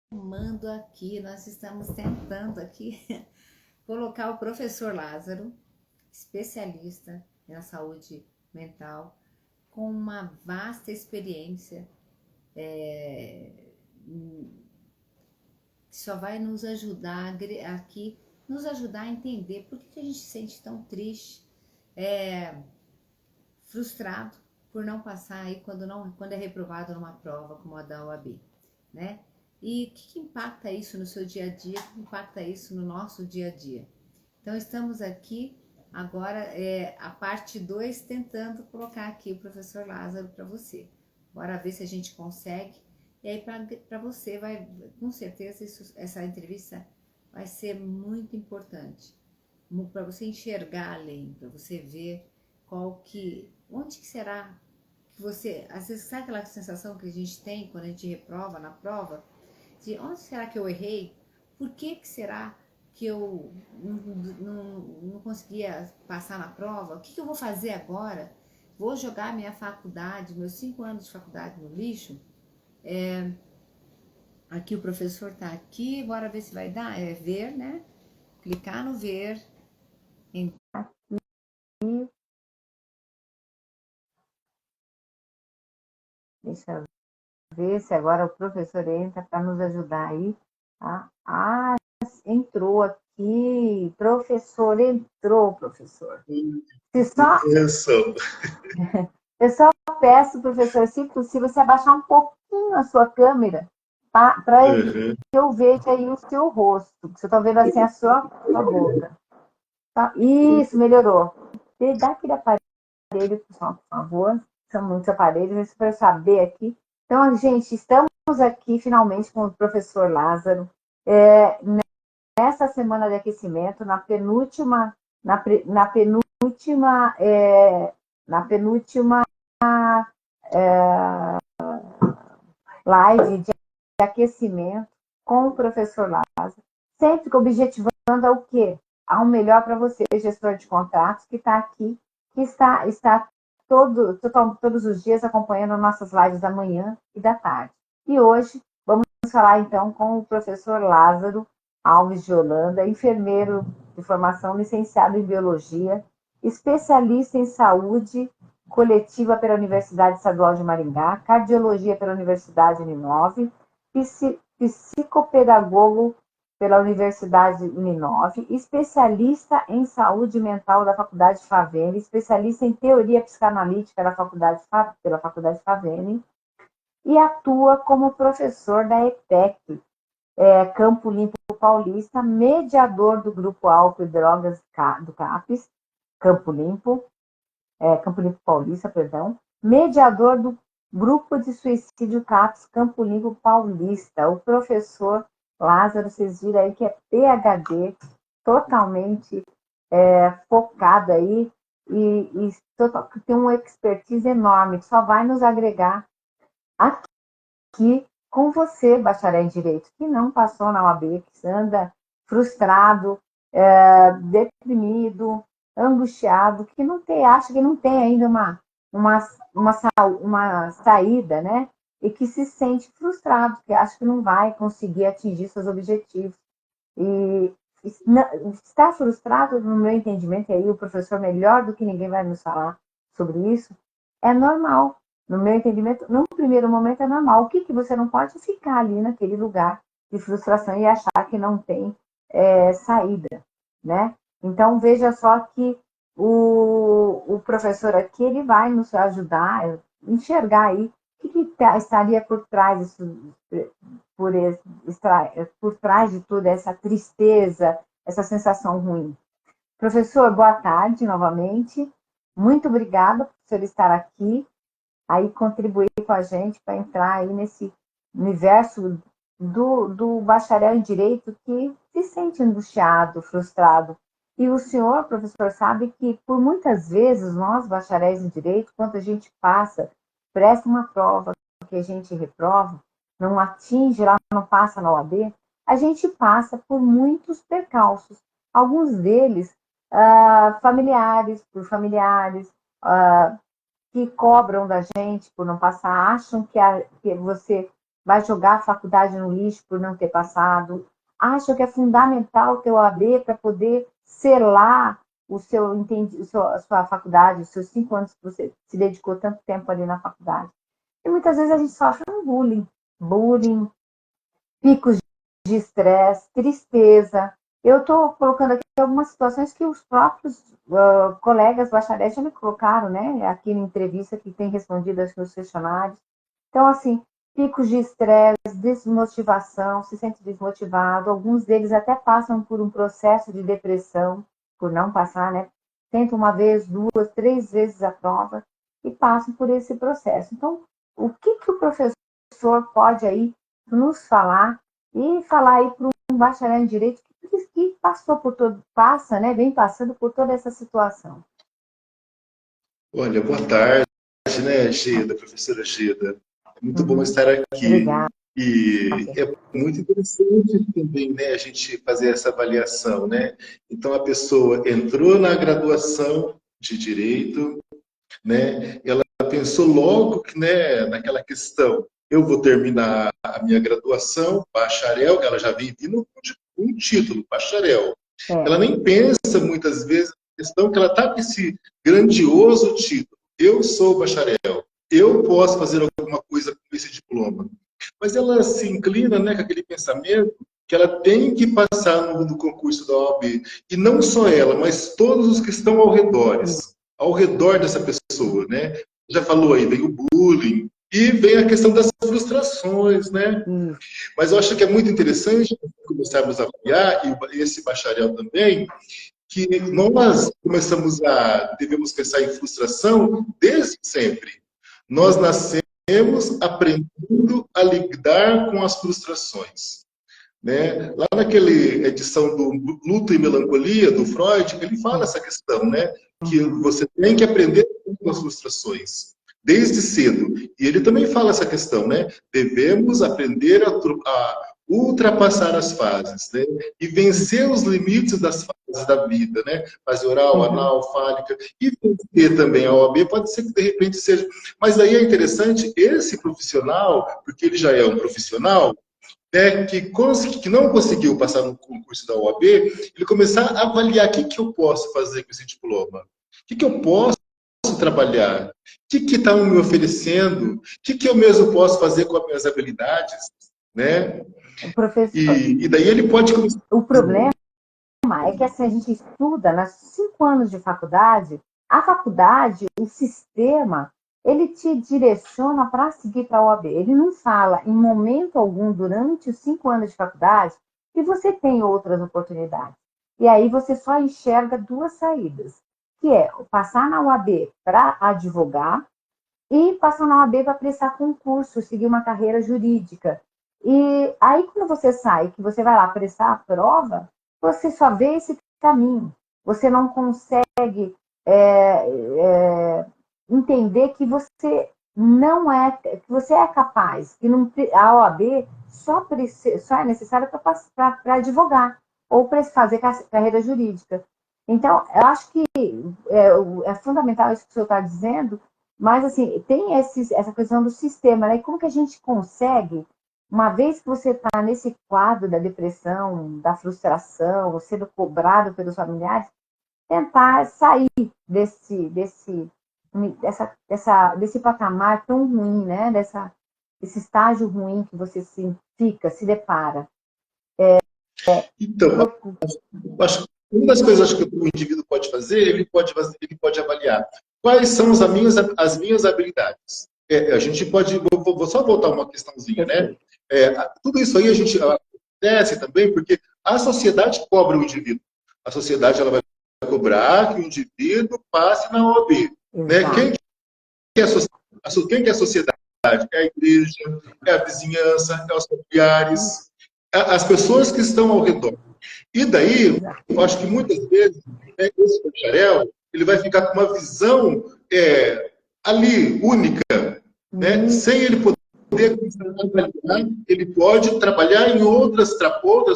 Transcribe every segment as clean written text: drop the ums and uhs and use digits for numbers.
Mando aqui, nós estamos tentando aqui colocar o professor Lázaro, especialista na saúde mental, com uma vasta experiência, que só vai nos ajudar aqui, nos ajudar a entender por que a gente se sente tão triste, frustrado por não passar aí quando é reprovado numa prova como a da OAB, né? E o que impacta isso no seu dia a dia? O que impacta isso no nosso dia a dia? Então estamos aqui agora, a parte 2, tentando colocar aqui o professor Lázaro para você. Bora ver se a gente consegue. E aí para você vai, com certeza essa entrevista vai ser muito importante para você enxergar além, para você ver onde que será que você, às vezes sabe aquela sensação que a gente tem quando a gente reprova na prova, de onde será que eu errei? Por que será que eu não conseguia passar na prova? O que eu vou fazer agora? Vou jogar minha faculdade, meus 5 anos de faculdade no lixo? Aqui o professor está aqui, bora ver se vai dar. É ver, né? Clicar no ver. Deixa eu ver se agora o professor entra para nos ajudar aí. Entrou aqui. Professor, entrou, professor. Se só, Isso. eu só peço, professor, se possível, você abaixar um pouquinho a sua câmera para Uhum. que eu veja aí o seu rosto. Você está vendo assim a sua boca. Tá? Isso, melhorou. Dá aquele aparelho, por favor. São muitos aparelhos, para eu saber aqui. Então, gente, estamos aqui finalmente com o professor Lázaro. Nessa semana de aquecimento, na penúltima, na penúltima live de aquecimento com o professor Lázaro, sempre objetivando ao quê? Ao melhor para você, gestor de contratos, que está aqui, que está todos os dias acompanhando nossas lives da manhã e da tarde. E hoje vamos falar então com o professor Lázaro Alves de Holanda, enfermeiro de formação, licenciado em biologia, especialista em saúde coletiva pela Universidade Estadual de Maringá, cardiologia pela Universidade Uninove, psicopedagogo pela Universidade Uninove, especialista em saúde mental da Faculdade Favene, especialista em teoria psicanalítica pela Faculdade Favene, e atua como professor da ETEC, Campo Limpo Paulista, mediador do Grupo Álcool e Drogas do CAPES, Campo Limpo, Campo Limpo Paulista, perdão, mediador do Grupo de Suicídio CAPS Campo Limpo Paulista. O professor Lázaro, vocês viram aí que é PhD, totalmente focado aí e tem uma expertise enorme, que só vai nos agregar aqui com você, bacharel em Direito, que não passou na OAB, que anda frustrado, deprimido, angustiado, que não tem, acha que não tem ainda uma saída, né? E que se sente frustrado, que acha que não vai conseguir atingir seus objetivos. E estar frustrado, no meu entendimento, e aí o professor melhor do que ninguém vai nos falar sobre isso, é normal. No meu entendimento, num primeiro momento é normal. O que você não pode ficar ali naquele lugar de frustração e achar que não tem saída, né? Então, veja só que o professor aqui, ele vai nos ajudar a enxergar aí o que estaria por trás disso, por, por trás de toda essa tristeza, essa sensação ruim. Professor, boa tarde novamente. Muito obrigada por você estar aqui, aí contribuir com a gente para entrar aí nesse universo do bacharel em Direito que se sente angustiado, frustrado. E o senhor, professor, sabe que por muitas vezes nós, bacharéis em Direito, quando a gente presta uma prova que a gente reprova, não atinge lá, não passa na OAB, a gente passa por muitos percalços. Alguns deles por familiares, que cobram da gente por não passar, acham que você vai jogar a faculdade no lixo por não ter passado, acha que é fundamental ter o OAB para poder selar a sua faculdade, os seus 5 anos que você se dedicou tanto tempo ali na faculdade. E muitas vezes a gente sofre um bullying, picos de estresse, tristeza. Eu estou colocando aqui algumas situações que os próprios colegas bacharéis já me colocaram, né? Aqui na entrevista que tem respondido aos meus questionários. Então, assim, picos de estresse, desmotivação, se sente desmotivado. Alguns deles até passam por um processo de depressão, por não passar, né? Tentam uma vez, 2, 3 vezes a prova e passam por esse processo. Então, o que o professor pode aí nos falar e falar aí para um bacharel em Direito que passou por todo, passa, né? Vem passando por toda essa situação. Olha, boa tarde, né, Geda, professora Geda. É muito bom estar aqui. Obrigada. E é muito interessante também, né, a gente fazer essa avaliação, né? Então, a pessoa entrou na graduação de Direito, né? Ela pensou logo, né, naquela questão, eu vou terminar a minha graduação, bacharel, ela já vem vindo com um título, bacharel. Ela nem pensa, muitas vezes, na questão que ela está com esse grandioso título. Eu sou bacharel, eu posso fazer alguma coisa com esse diploma. Mas ela se inclina, né, com aquele pensamento que ela tem que passar no concurso da OAB. E não só ela, mas todos os que estão ao redor dessa pessoa, né? Já falou aí, vem o bullying, e vem a questão das frustrações, né? Mas eu acho que é muito interessante começarmos a avaliar, e esse bacharel também, que nós devemos pensar em frustração desde sempre. Nós nascemos aprendendo a lidar com as frustrações. Né? Lá naquela edição do Luto e Melancolia, do Freud, ele fala essa questão, né? Que você tem que aprender com as frustrações, desde cedo. E ele também fala essa questão, né? Devemos aprender a ultrapassar as fases, né? E vencer os limites das fases da vida, né? Fase oral, anal, fálica, e vencer também a OAB, pode ser que de repente seja. Mas aí é interessante, esse profissional, porque ele já é um profissional, né, que não conseguiu passar no concurso da OAB, ele começar a avaliar o que eu posso fazer com esse diploma, o que eu posso trabalhar, o que estão me oferecendo, o que eu mesmo posso fazer com as minhas habilidades, né? E daí ele pode começar. O problema é que assim, a gente estuda nos 5 anos de faculdade, a faculdade, o sistema, ele te direciona para seguir para a OAB. Ele não fala em momento algum durante os 5 anos de faculdade que você tem outras oportunidades. E aí você só enxerga 2 saídas, que é passar na OAB para advogar e passar na OAB para prestar concurso, seguir uma carreira jurídica. E aí quando você sai, que você vai lá prestar a prova, você só vê esse caminho. Você não consegue entender que você não é, que você é capaz, que não, a OAB só é necessária para advogar ou para fazer carreira jurídica. Então, eu acho que é fundamental isso que o senhor está dizendo, mas assim, tem essa questão do sistema, né? E como que a gente consegue, uma vez que você está nesse quadro da depressão, da frustração, sendo cobrado pelos familiares, tentar sair desse patamar tão ruim, né? Desse estágio ruim que você se depara. Então, acho que uma das coisas que o indivíduo pode fazer, ele pode avaliar quais são as minhas habilidades. A gente pode, vou só voltar uma questãozinha, né? Tudo isso aí a gente acontece também porque a sociedade cobra o indivíduo. A sociedade ela vai cobrar que o indivíduo passe na OAB. Né? Quem que é a sociedade? É a igreja, é a vizinhança, é os familiares, as pessoas que estão ao redor. E daí, eu acho que muitas vezes, né, esse bacharel, ele vai ficar com uma visão ali, única, né? Sem ele poder trabalhar, ele pode trabalhar em outras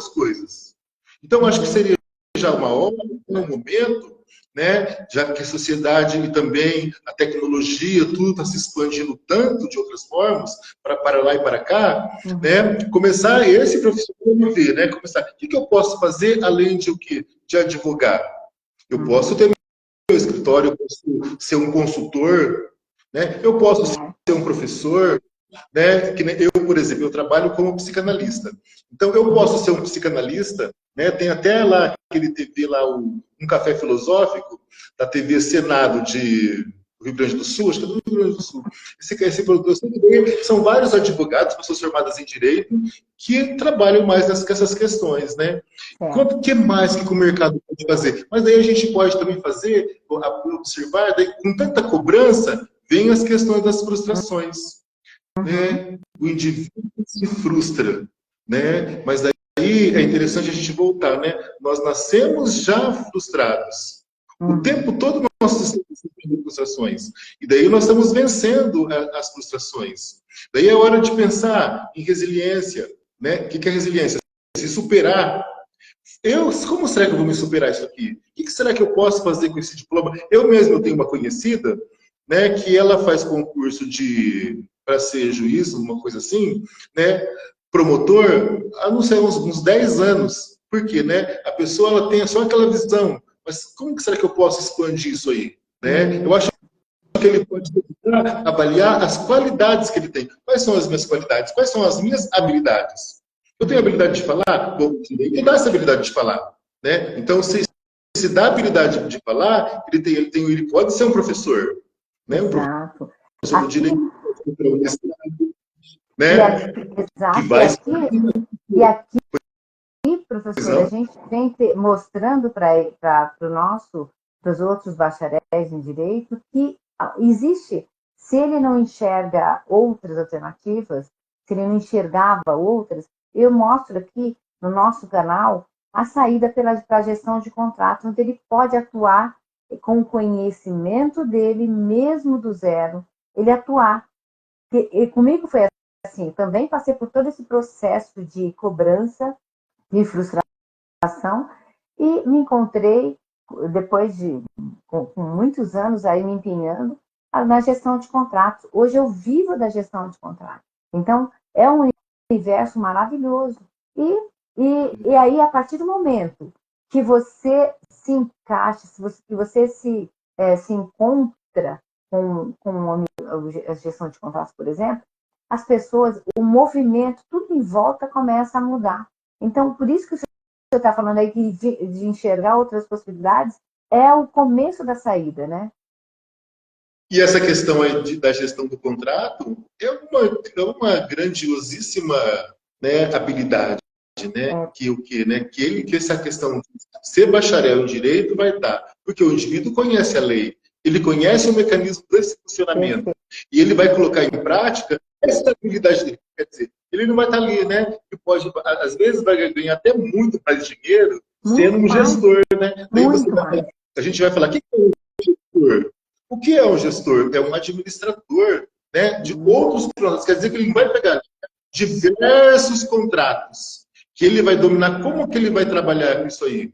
coisas. Então, acho que seria já uma hora, um momento, né? Já que a sociedade e também a tecnologia, tudo está se expandindo tanto de outras formas, para lá e para cá, né? Começar esse profissional a ver, né? Começar, o que eu posso fazer além de o quê? De advogar. Eu posso ter meu escritório, eu posso ser um consultor, né? Eu posso ser um professor, né? Que eu, por exemplo, eu trabalho como psicanalista. Então, eu posso ser um psicanalista, né? Tem até lá aquele TV lá, um café filosófico da TV Senado de Rio Grande do Sul, acho que é do Rio Grande do Sul. Esse produtor são vários advogados, pessoas formadas em direito, que trabalham mais nessas questões, né? O que mais que o mercado pode fazer? Mas daí a gente pode também fazer, observar, daí, com tanta cobrança, vem as questões das frustrações. Né? O indivíduo se frustra, né? Mas daí é interessante a gente voltar, né? Nós nascemos já frustrados. O tempo todo nós estamos sentindo frustrações. E daí nós estamos vencendo as frustrações. Daí é hora de pensar em resiliência, né? O que é resiliência? Se superar. Como será que eu vou me superar isso aqui? O que será que eu posso fazer com esse diploma? Eu mesmo tenho uma conhecida, né, que ela faz concurso para ser juiz, uma coisa assim, né, promotor, há não sei, uns 10 anos. Por quê? Né? A pessoa ela tem só aquela visão, mas como que será que eu posso expandir isso aí? Né? Eu acho que ele pode avaliar as qualidades que ele tem. Quais são as minhas qualidades? Quais são as minhas habilidades? Eu tenho habilidade de falar? Bom, ele dá essa habilidade de falar. Né? Então, se dá a habilidade de falar, ele pode ser um professor. Né? Um professor do direito, né? Exato. E aqui, professor, a gente vem mostrando para os outros bacharéis em direito que existe, se ele não enxerga outras alternativas, se ele não enxergava outras, eu mostro aqui no nosso canal a saída para a gestão de contratos, onde ele pode atuar com o conhecimento dele, mesmo do zero, ele atuar. E comigo foi assim, também passei por todo esse processo de cobrança, de frustração, e me encontrei, depois com muitos anos aí me empenhando, na gestão de contratos. Hoje eu vivo da gestão de contratos. Então, é um universo maravilhoso. E aí, a partir do momento que você se encaixa, que você se encontra com a gestão de contratos, por exemplo, as pessoas, o movimento, tudo em volta começa a mudar. Então, por isso que o senhor está falando aí que de enxergar outras possibilidades é o começo da saída, né? E essa questão aí da gestão do contrato é uma grandiosíssima, né, habilidade, né? Que essa questão de ser bacharel em direito vai dar, porque o indivíduo conhece a lei, ele conhece o mecanismo desse funcionamento e ele vai colocar em prática essa habilidade dele. Quer dizer, ele não vai estar ali, né? Que pode, às vezes, vai ganhar até muito mais dinheiro sendo um gestor, né? Daí a gente vai falar, o que é um gestor? O que é um gestor? É um administrador, né, de outros contratos. Quer dizer que ele vai pegar diversos contratos, que ele vai dominar como que ele vai trabalhar isso aí.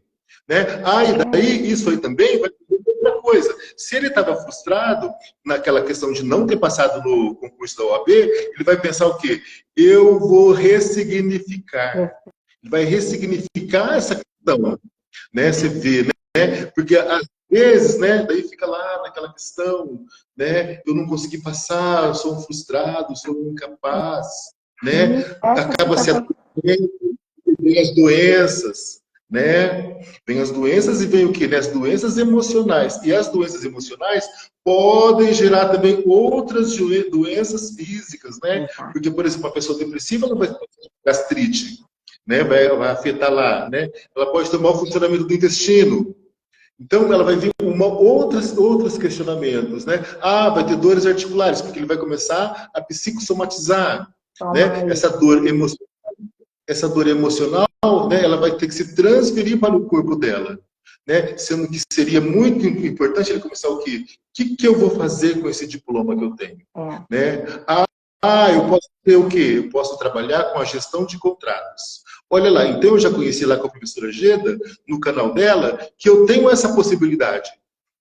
Né? E daí isso aí também vai ter outra coisa. Se ele estava frustrado naquela questão de não ter passado no concurso da OAB, ele vai pensar o quê? Eu vou ressignificar. Ele vai ressignificar essa questão. Né? Você vê, né? Porque às vezes, né, daí fica lá naquela questão, né, eu não consegui passar, eu sou um frustrado, sou um incapaz, né, acaba se vem as doenças, né, vem as doenças e vem o quê? Né? As doenças emocionais, e as doenças emocionais podem gerar também outras doenças físicas, né, porque, por exemplo, uma pessoa depressiva ela vai ter gastrite, né, vai afetar lá, né, ela pode ter mau funcionamento do intestino. Então, ela vai vir com outros questionamentos, né? Vai ter dores articulares, porque ele vai começar a psicossomatizar, né? Essa dor emocional, né? Ela vai ter que se transferir para o corpo dela, né? Sendo que seria muito importante ele começar o quê? O que eu vou fazer com esse diploma que eu tenho? Né? eu posso ter o quê? Eu posso trabalhar com a gestão de contratos. Olha lá, então eu já conheci lá com a professora Geda, no canal dela, que eu tenho essa possibilidade,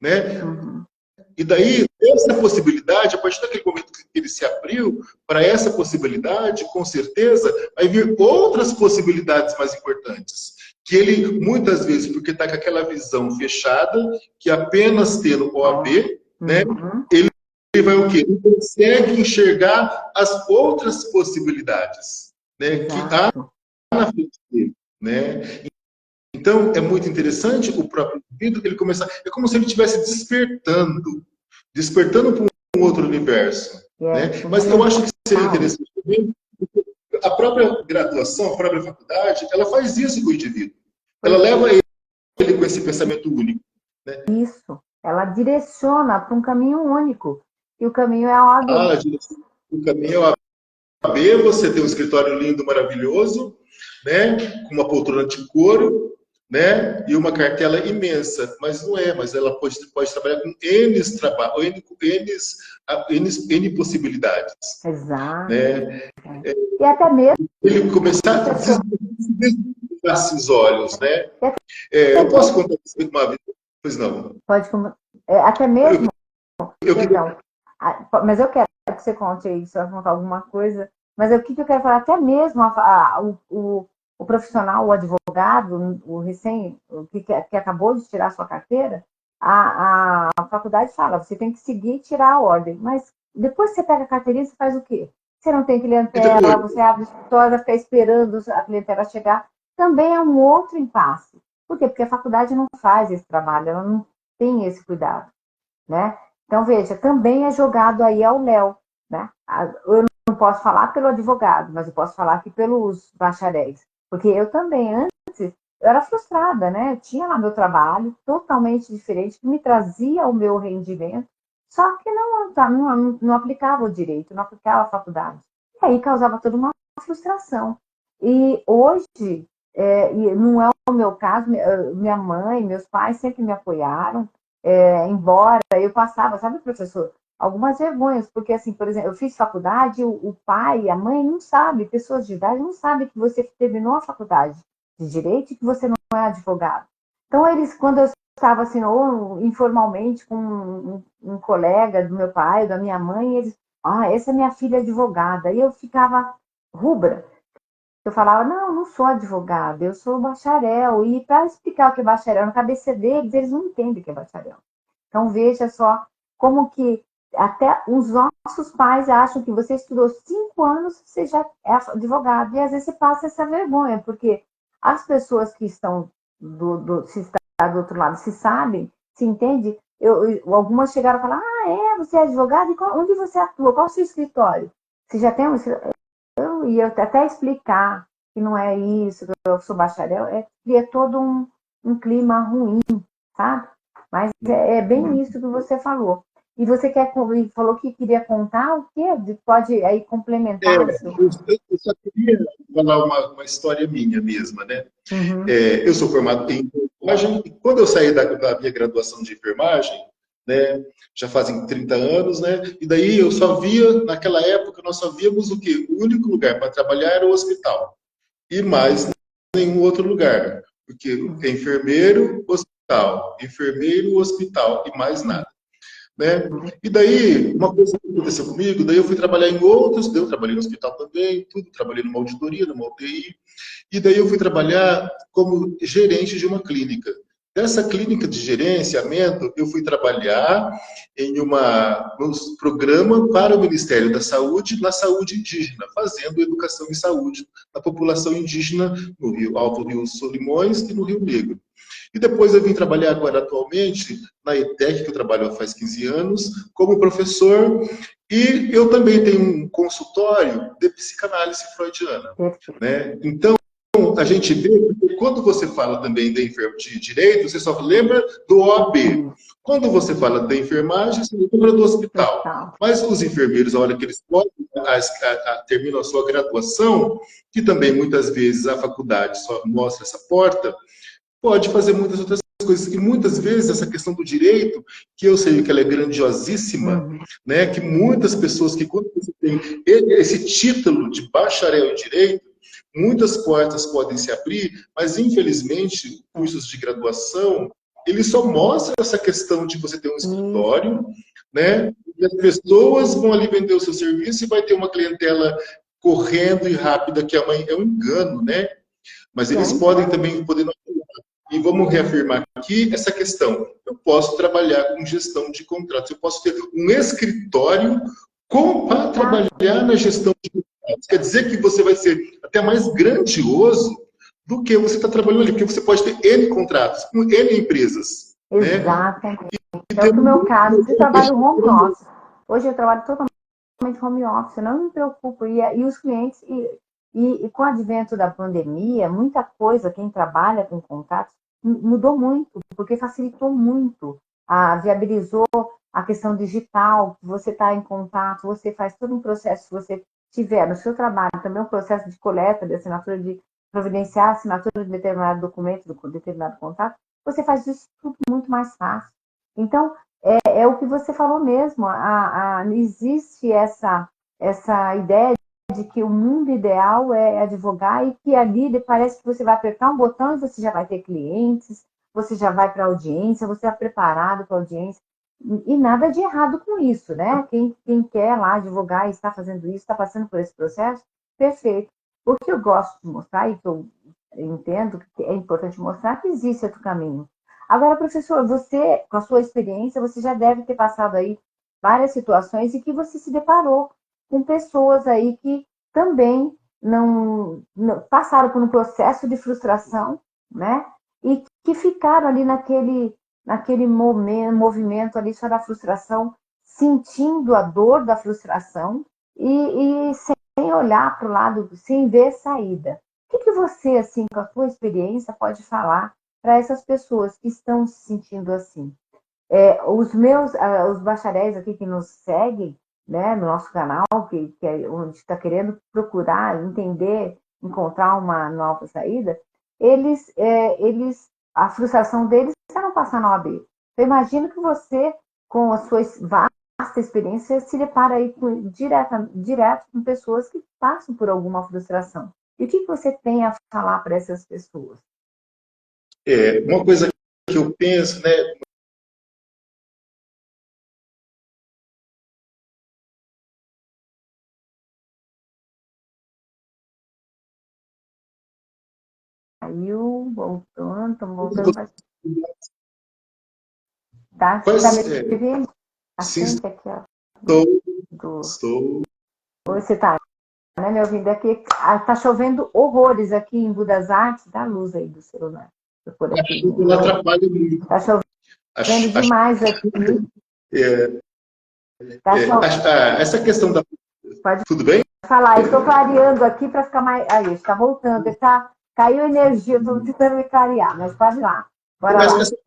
né? Uhum. E daí, essa possibilidade, a partir daquele momento que ele se abriu para essa possibilidade, com certeza, vai vir outras possibilidades mais importantes. Que ele, muitas vezes, porque está com aquela visão fechada, que apenas tendo OAB, né, ele vai o quê? Ele consegue enxergar as outras possibilidades, né, que há na frente dele, né? Então, é muito interessante o próprio indivíduo, ele começar, é como se ele estivesse despertando para um outro universo, né? Mas eu acho que seria interessante também, a própria graduação, a própria faculdade, ela faz isso com o indivíduo. Ela leva ele com esse pensamento único, né? Isso. Ela direciona para um caminho único. E o caminho é a OAB. O caminho é a OAB, você tem um escritório lindo, maravilhoso, né? Com uma poltrona de couro, né? E uma cartela imensa, mas não é, mas ela pode trabalhar com N possibilidades. Exato. Né? E até mesmo ele começar a desligar esses olhos, né? Eu posso contar uma vez? Pois não. Pode, até mesmo. Perdão. Mas eu quero que você conte aí, se você vai contar alguma coisa. Mas o que eu quero falar, até mesmo o profissional, o advogado, que acabou de tirar a sua carteira, a faculdade fala, você tem que seguir e tirar a ordem. Mas depois que você pega a carteirinha, você faz o quê? Você não tem clientela, você abre o escritório, fica esperando a clientela chegar. Também é um outro impasse. Por quê? Porque a faculdade não faz esse trabalho, ela não tem esse cuidado, né? Então, veja, também é jogado aí ao léu, né? Eu não posso falar pelo advogado, mas eu posso falar aqui pelos bacharéis. Porque eu também, antes, eu era frustrada, né? Eu tinha lá meu trabalho totalmente diferente, que me trazia o meu rendimento, só que não aplicava o direito, não aplicava a faculdade. E aí causava toda uma frustração. E hoje, e não é o meu caso, minha mãe, meus pais sempre me apoiaram, embora eu passava, sabe, professor, algumas vergonhas, porque assim, por exemplo, eu fiz faculdade, o pai, a mãe não sabe, pessoas de idade não sabem que você terminou a faculdade de Direito e que você não é advogado. Então, eles, quando eu estava assim, ou informalmente com um colega do meu pai, da minha mãe, eles, essa é minha filha advogada, e eu ficava rubra. Eu falava, não sou advogada, eu sou bacharel. E para explicar o que é bacharel na cabeça deles, eles não entendem o que é bacharel. Então, veja só como que até os nossos pais acham que você estudou 5 anos, você já é advogado. E às vezes você passa essa vergonha, porque as pessoas que estão se está do outro lado, se sabem, se entende, algumas chegaram a falar, você é advogado? E onde você atua? Qual é o seu escritório? Você já tem um escritório? Eu ia até explicar que não é isso, que eu sou bacharel, cria todo um clima ruim, sabe? Mas é bem isso que você falou. E você falou que queria contar o quê? Pode aí complementar isso? Eu só queria falar uma história minha mesma, né? Uhum. Eu sou formado em enfermagem e quando eu saí da minha graduação de enfermagem, né, já fazem 30 anos, né? E daí eu só via, naquela época, nós só víamos o quê? O único lugar para trabalhar era o hospital. E mais nenhum outro lugar. Porque é enfermeiro, hospital e mais nada. Né? E daí, uma coisa que aconteceu comigo, daí eu fui trabalhar em outros, eu trabalhei no hospital também, tudo, trabalhei numa auditoria, numa UTI, e daí eu fui trabalhar como gerente de uma clínica. Dessa clínica de gerenciamento, eu fui trabalhar em um programa para o Ministério da Saúde, na saúde indígena, fazendo educação em saúde na população indígena no Alto Rio Solimões e no Rio Negro. E depois eu vim trabalhar agora atualmente na ETEC, que eu trabalho faz 15 anos, como professor, e eu também tenho um consultório de psicanálise freudiana. Né? Então, a gente vê, quando você fala também de direito, você só lembra do OAB. Quando você fala da enfermagem, você lembra do hospital. Mas os enfermeiros, a hora que eles terminam a sua graduação, que também muitas vezes a faculdade só mostra essa porta, pode fazer muitas outras coisas, e muitas vezes essa questão do direito, que eu sei que ela é grandiosíssima, né, que muitas pessoas que quando você tem esse título de bacharel em direito, muitas portas podem se abrir, mas infelizmente cursos de graduação, ele só mostra essa questão de você ter um escritório, né, e as pessoas vão ali vender o seu serviço e vai ter uma clientela correndo e rápida, que é um engano, né? Mas eles podem também poder. E vamos reafirmar aqui essa questão. Eu posso trabalhar com gestão de contratos, eu posso ter um escritório para trabalhar na gestão de contratos. Quer dizer que você vai ser até mais grandioso do que você está trabalhando ali, porque você pode ter N contratos, com N empresas. Exatamente. Né? É o meu caso, eu trabalho home office. Hoje eu trabalho totalmente home office, não me preocupo. E os clientes, e com o advento da pandemia, muita coisa, quem trabalha com contatos, mudou muito, porque facilitou muito, viabilizou a questão digital, você está em contato, você faz todo um processo, se você tiver no seu trabalho também um processo de coleta de assinatura, de providenciar a assinatura de determinado documento, de determinado contato, você faz isso tudo muito mais fácil. Então, é o que você falou mesmo, existe essa ideia de que o mundo ideal é advogar e que ali parece que você vai apertar um botão e você já vai ter clientes, você já vai para a audiência, você está preparado para a audiência. E nada de errado com isso, né? Quem quer lá advogar e está fazendo isso, está passando por esse processo, perfeito. O que eu gosto de mostrar e que eu entendo que é importante mostrar é que existe outro caminho. Agora, professor, você, com a sua experiência, você já deve ter passado aí várias situações e que você se deparou com pessoas aí que também não passaram por um processo de frustração, né? E que ficaram ali naquele movimento ali só da frustração, sentindo a dor da frustração e sem olhar para o lado, sem ver saída. O que você, assim, com a sua experiência, pode falar para essas pessoas que estão se sentindo assim? Os bacharéis aqui que nos seguem, né, no nosso canal, que é onde está querendo procurar, entender, encontrar uma nova saída, a frustração deles é não passar na OAB. Eu imagino que você, com a sua vasta experiência, se depara aí direto com pessoas que passam por alguma frustração. E o que você tem a falar para essas pessoas? Uma coisa que eu penso, né? Saiu, voltando, estamos voltando para... Tá? Você está me ouvindo? Acende aqui, ó. Estou. Você está, né, me ouvindo aqui? Está chovendo horrores aqui em Budas Artes. Dá luz aí do celular. Por aqui. Ela atrapalha muito. Está chovendo demais aqui. Essa questão da... Pode Tudo bem? falar. Estou clareando aqui para ficar mais... Aí, está voltando. Caiu energia, estou tentando me clarear, mas pode ir lá. Bora lá. Essa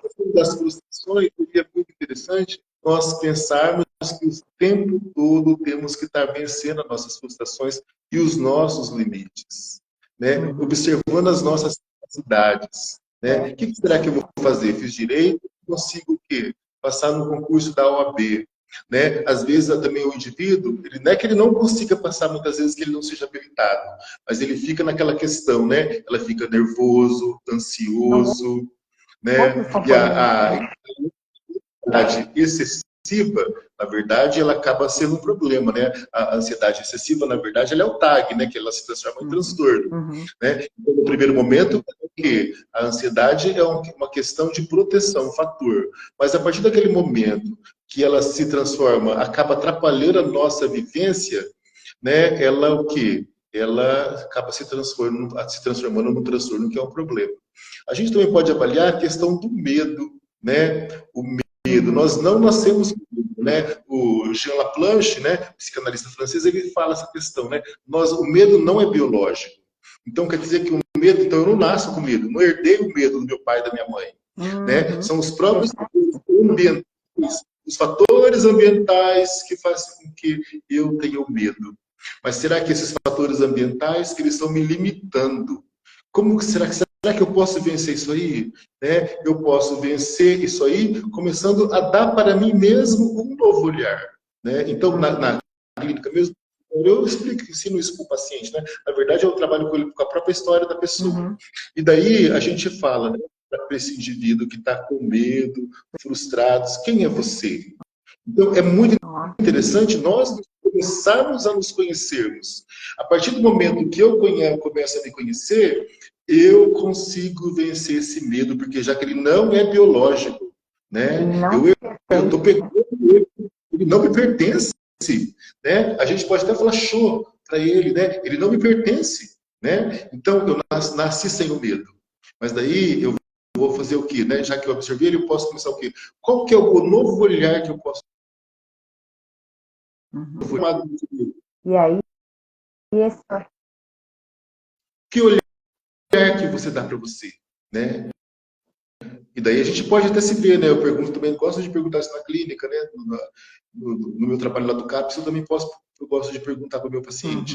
questão das frustrações seria muito interessante nós pensarmos que o tempo todo temos que estar vencendo as nossas frustrações e os nossos limites, né? Observando as nossas capacidades, né? O que será que eu vou fazer? Fiz direito, consigo o quê? Passar no concurso da OAB, né? Às vezes também o indivíduo, não é que ele não consiga passar, muitas vezes que ele não seja habilitado, mas ele fica naquela questão, né? Ela fica nervoso, ansioso, né? E a ansiedade excessiva, na verdade, ela acaba sendo um problema, né? A ansiedade excessiva, na verdade, ela é o TAG, né? Que ela se transforma em transtorno, né? Então, no primeiro momento, que a ansiedade é uma questão de proteção, um fator. Mas a partir daquele momento que ela se transforma, acaba atrapalhando a nossa vivência, né? Ela o quê? Ela acaba se transformando num transtorno, que é um problema. A gente também pode avaliar a questão do medo, né? O medo. Nós não nascemos com medo, né? O Jean Laplanche, né, psicanalista francês, ele fala essa questão, né? O medo não é biológico. Então quer dizer que o medo, então eu não nasço com medo, não herdei o medo do meu pai e da minha mãe, né? São os próprios ambientais, os fatores ambientais que fazem com que eu tenha o medo. Mas será que esses fatores ambientais que eles estão me limitando? Como será que será que eu posso vencer isso aí? Né? Eu posso vencer isso aí começando a dar para mim mesmo um novo olhar. Né? Então, na clínica mesmo, eu ensino isso para o paciente. Né? Na verdade, eu trabalho com ele com a própria história da pessoa. E daí a gente fala, né, para esse indivíduo que está com medo, frustrado, quem é você? Então, é muito interessante nós começarmos a nos conhecermos. A partir do momento que eu começo a me conhecer, eu consigo vencer esse medo, porque já que ele não é biológico, né? Eu estou pegando ele não me pertence, né? A gente pode até falar show para ele, né? Ele não me pertence, né? Então, eu nasci sem o medo. Mas daí eu vou fazer o quê? Né? Já que eu observei ele, eu posso começar o quê? Qual que é o novo olhar que eu posso E aí, que olhar que você dá para você, né? E daí a gente pode até se ver, né? Eu pergunto também, gosto de perguntar isso na clínica, né? No meu trabalho lá do CAPS, eu gosto de perguntar para o meu paciente.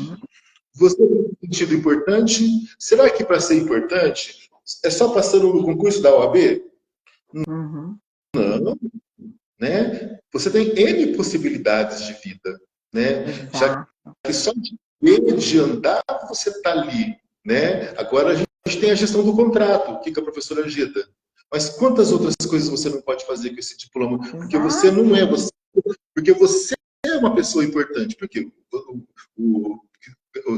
Você tem sentido importante? Será que para ser importante é só passando no concurso da OAB? Não, né? Você tem N possibilidades de vida, né? Já que só de andar você está ali, né? Agora a gente tem a gestão do contrato, que a professora agita. Mas quantas outras coisas você não pode fazer com esse diploma? Porque você não é você. Porque você é uma pessoa importante. Porque o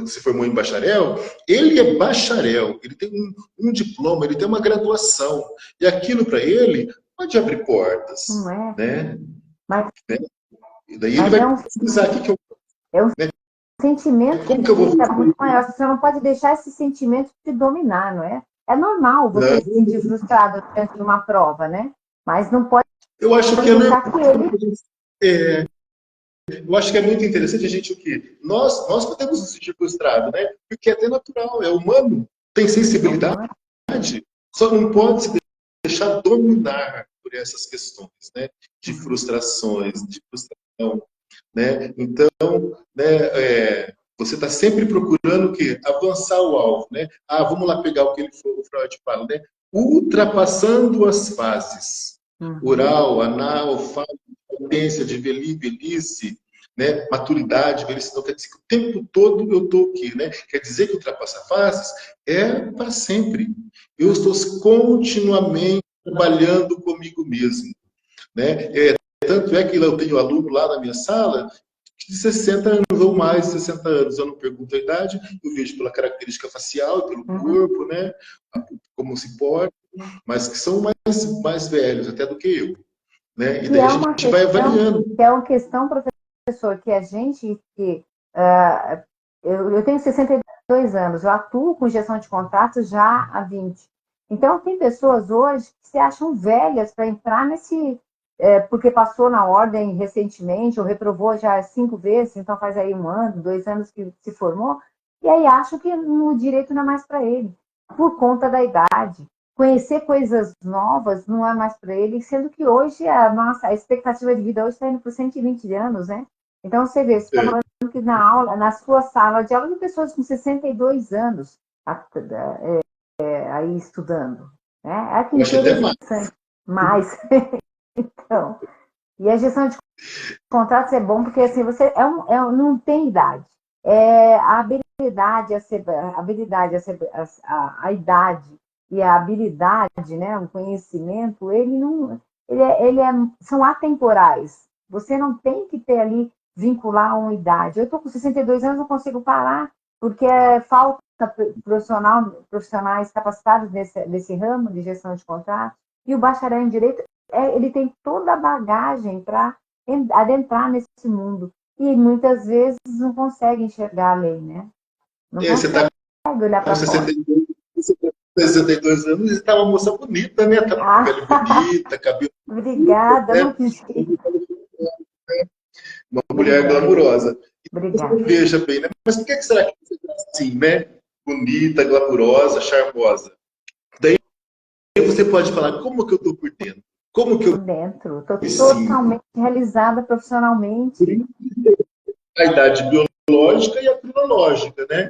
se formou em bacharel, ele é bacharel, ele tem um diploma, ele tem uma graduação. E aquilo para ele pode abrir portas. Não é? Né? Mas, e daí ele vai precisar aqui que eu. Né? Sentimento como que eu vou é muito maior. Você não pode deixar esse sentimento te dominar, não é? É normal você se sentir frustrado diante de uma prova, né? Mas não pode. Eu acho que eu acho que é muito interessante a gente o quê? Nós podemos nos sentir frustrados, né? Porque é até natural, é humano, tem sensibilidade, só não pode se deixar dominar por essas questões, né? De frustrações, de frustração, né? Então, né, você está sempre procurando o quê? Avançar o alvo, né? Vamos lá pegar o que o Freud fala, né? Ultrapassando as fases. Oral, anal, fase, potência, de velhice, né? Maturidade, velhice. Então, quer dizer que o tempo todo eu estou aqui, né? Quer dizer que ultrapassa fases é para sempre. Eu estou continuamente trabalhando comigo mesmo, né? Tanto é que eu tenho aluno lá na minha sala de 60 anos ou mais, 60 anos. Eu não pergunto a idade, eu vejo pela característica facial, pelo corpo, né? Como se porta, mas que são mais velhos até do que eu. Né? E daí a gente vai avaliando. Que é uma questão, professor, que a gente... eu tenho 62 anos, eu atuo com gestão de contratos já há 20. Então, tem pessoas hoje que se acham velhas para entrar nesse... porque passou na ordem recentemente, ou reprovou já 5 vezes, então faz aí 1 ano, 2 anos que se formou, e aí acham que o direito não é mais para ele, por conta da idade. Conhecer coisas novas não é mais para ele, sendo que hoje a expectativa de vida hoje está indo por 120 anos, né? Então, você vê, você está falando que na aula, na sua sala de aula, tem pessoas com 62 anos aí estudando. Né? É que interessante. Mais. Então, e a gestão de contratos é bom porque assim, você não tem idade. A habilidade, a idade e a habilidade, né, o conhecimento, são atemporais. Você não tem que ter ali, vincular uma idade. Eu estou com 62 anos, não consigo parar, porque falta profissionais capacitados nesse ramo de gestão de contratos. E o bacharel em Direito, ele tem toda a bagagem para adentrar nesse mundo. E muitas vezes não consegue enxergar a lei, né? Não consegue olhar para fora. 62 anos e está uma moça bonita, né? Tá com pele bonita, cabelo. Obrigada, né? Uma mulher glamurosa. Obrigada. Veja bem, né? Mas por que será que você está assim, né? Bonita, glamurosa, charmosa? Daí você pode falar, como que eu estou por dentro? Como que eu estou dentro? Estou totalmente realizada profissionalmente. A idade biológica e a cronológica, né?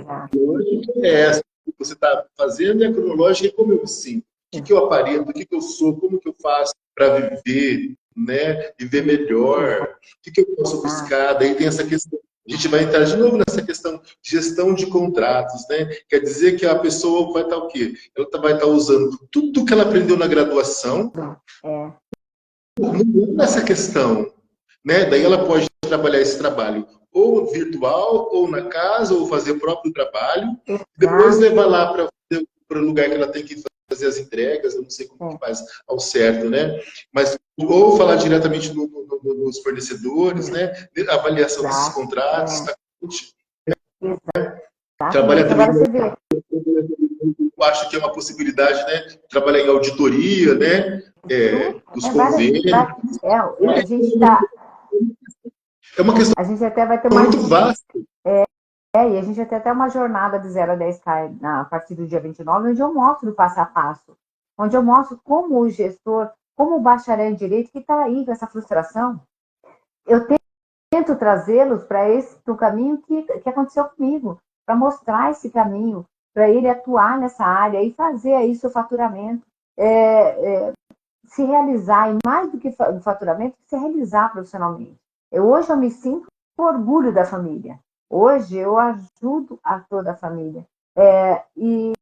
A biológica é essa. você está fazendo, é a cronológica e como eu me sinto. O que eu aparento, o que eu sou, como que eu faço para viver, né? Viver melhor, o que eu posso buscar. Daí tem essa questão. A gente vai entrar de novo nessa questão de gestão de contratos, né? Quer dizer que a pessoa vai estar o quê? Ela vai estar usando tudo que ela aprendeu na graduação nessa questão, né? Daí ela pode trabalhar esse trabalho ou virtual, ou na casa, ou fazer o próprio trabalho, depois levar lá para o lugar que ela tem que fazer as entregas, eu não sei como que faz ao certo, né? Mas ou falar diretamente nos fornecedores, né? Avaliação desses contratos, trabalha também. Agora você vê. Eu acho que é uma possibilidade, né? Trabalhar em auditoria, né? Os convênios. A gente tá. É uma questão a gente até vai ter muito vasta. E a gente vai ter até uma jornada de 0 a 10K a partir do dia 29, onde eu mostro o passo a passo. Onde eu mostro como o gestor, como o bacharel em direito que está aí com essa frustração. Eu tento trazê-los para o caminho que aconteceu comigo, para mostrar esse caminho, para ele atuar nessa área e fazer aí seu faturamento, se realizar, e mais do que o faturamento, se realizar profissionalmente. Hoje eu me sinto com orgulho da família. Hoje eu ajudo a toda a família. E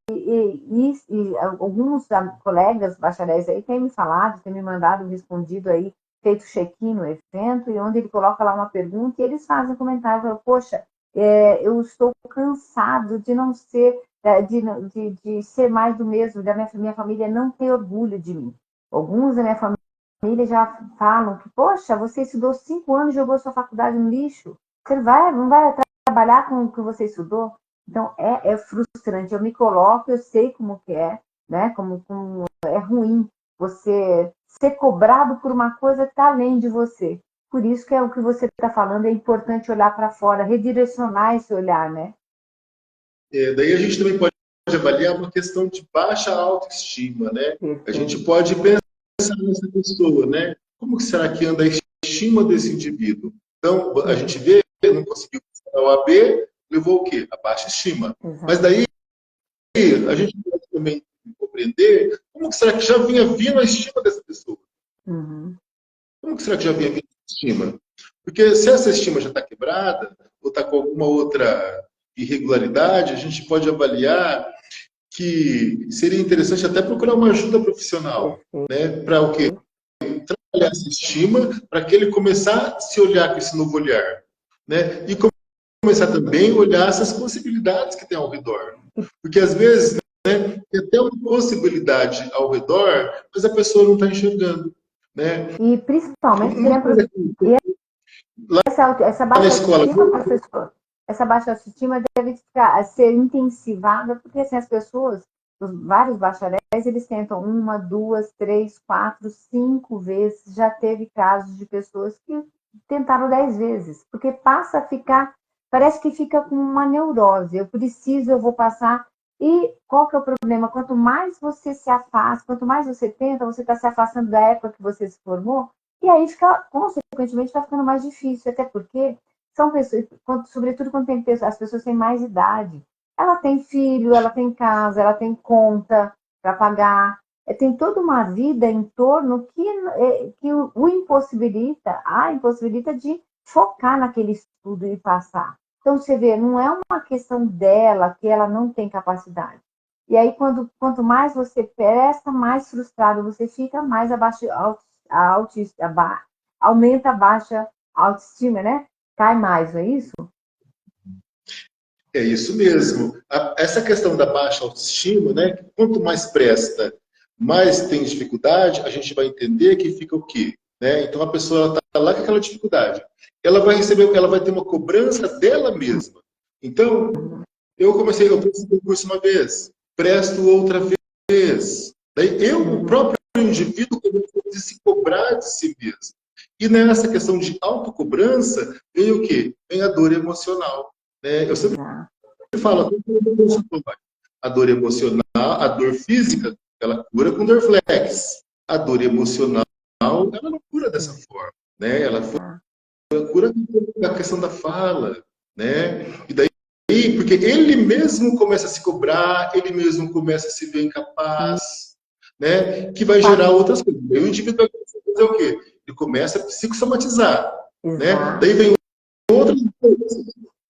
alguns colegas bacharéis aí têm me falado, têm me mandado respondido aí, feito check-in no evento, e onde ele coloca lá uma pergunta e eles fazem comentário, falam, poxa, eu estou cansado de não ser, de ser mais do mesmo, da minha família não ter orgulho de mim. Alguns da minha família já falam que, poxa, você estudou 5 anos e jogou sua faculdade no lixo, você não vai trabalhar com o que você estudou? Então, é frustrante. Eu me coloco, eu sei como que é, né? Como é ruim você ser cobrado por uma coisa que está além de você. Por isso que é o que você está falando, é importante olhar para fora, redirecionar esse olhar, né? Daí a gente também pode avaliar uma questão de baixa autoestima, né? A gente pode pensar nessa pessoa, né? Como que será que anda a estima desse indivíduo? Então, a gente vê, não conseguiu passar a OAB, levou o quê? A baixa estima. Exato. Mas daí a gente pode também compreender como que será que já vinha vindo a estima dessa pessoa. Como que será que já vinha vindo a estima? Porque se essa estima já está quebrada, ou está com alguma outra irregularidade, a gente pode avaliar que seria interessante até procurar uma ajuda profissional, né? Para o quê? Trabalhar essa estima, para que ele começar a se olhar com esse novo olhar, né? E começar também a olhar essas possibilidades que tem ao redor. Porque às vezes, né, tem até uma possibilidade ao redor, mas a pessoa não está enxergando, né? E principalmente, essa baixa autoestima, professor, essa baixa autoestima deve ser intensivada, porque assim, as pessoas, vários bacharéis, eles tentam 1, 2, 3, 4, 5 vezes. Já teve casos de pessoas que tentaram 10 vezes, porque passa a ficar, parece que fica com uma neurose. Eu vou passar. E qual que é o problema? Quanto mais você se afasta, quanto mais você tenta, você está se afastando da época que você se formou, e aí fica, consequentemente, está ficando mais difícil, até porque são pessoas, sobretudo quando as pessoas têm mais idade. Ela tem filho, ela tem casa, ela tem conta para pagar, tem toda uma vida em torno que o impossibilita de focar naquele estudo e passar. Então, você vê, não é uma questão dela que ela não tem capacidade. E aí, quanto mais você presta, mais frustrado você fica, mais aumenta a baixa autoestima, né? Cai mais, não é isso? É isso mesmo. Essa questão da baixa autoestima, né? Quanto mais presta, mais tem dificuldade, a gente vai entender que fica o quê? Né? Então a pessoa está lá com aquela dificuldade. Ela vai ter uma cobrança dela mesma. Então, eu presto concurso uma vez, presto outra vez. Daí o próprio indivíduo começa a se cobrar de si mesmo. E nessa questão de autocobrança, vem o quê? Vem a dor emocional. Né? Eu sempre falo, a dor emocional, a dor física, ela cura com Dorflex. A dor emocional, ela não cura dessa forma. Né? Ela cura com a questão da fala. Né? E daí porque ele mesmo começa a se cobrar, ele mesmo começa a se ver incapaz, né? Que vai gerar outras coisas. Aí o indivíduo vai fazer o quê? Ele começa a psicossomatizar, né? Daí vem outras coisas,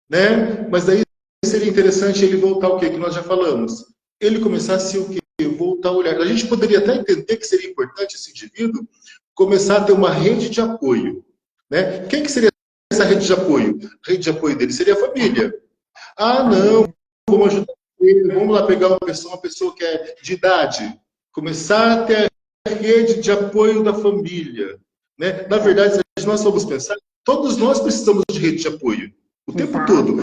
né? Mas daí seria interessante ele voltar o quê? Que nós já falamos. Ele começar a se o quê? Voltar a olhar. A gente poderia até entender que seria importante esse indivíduo começar a ter uma rede de apoio, né? Quem que seria essa rede de apoio? A rede de apoio dele seria a família. Ah, não, vamos ajudar ele, vamos lá pegar uma pessoa que é de idade, começar a ter a rede de apoio da família, né? Na verdade, se nós formos pensar, todos nós precisamos de rede de apoio, o tempo todo.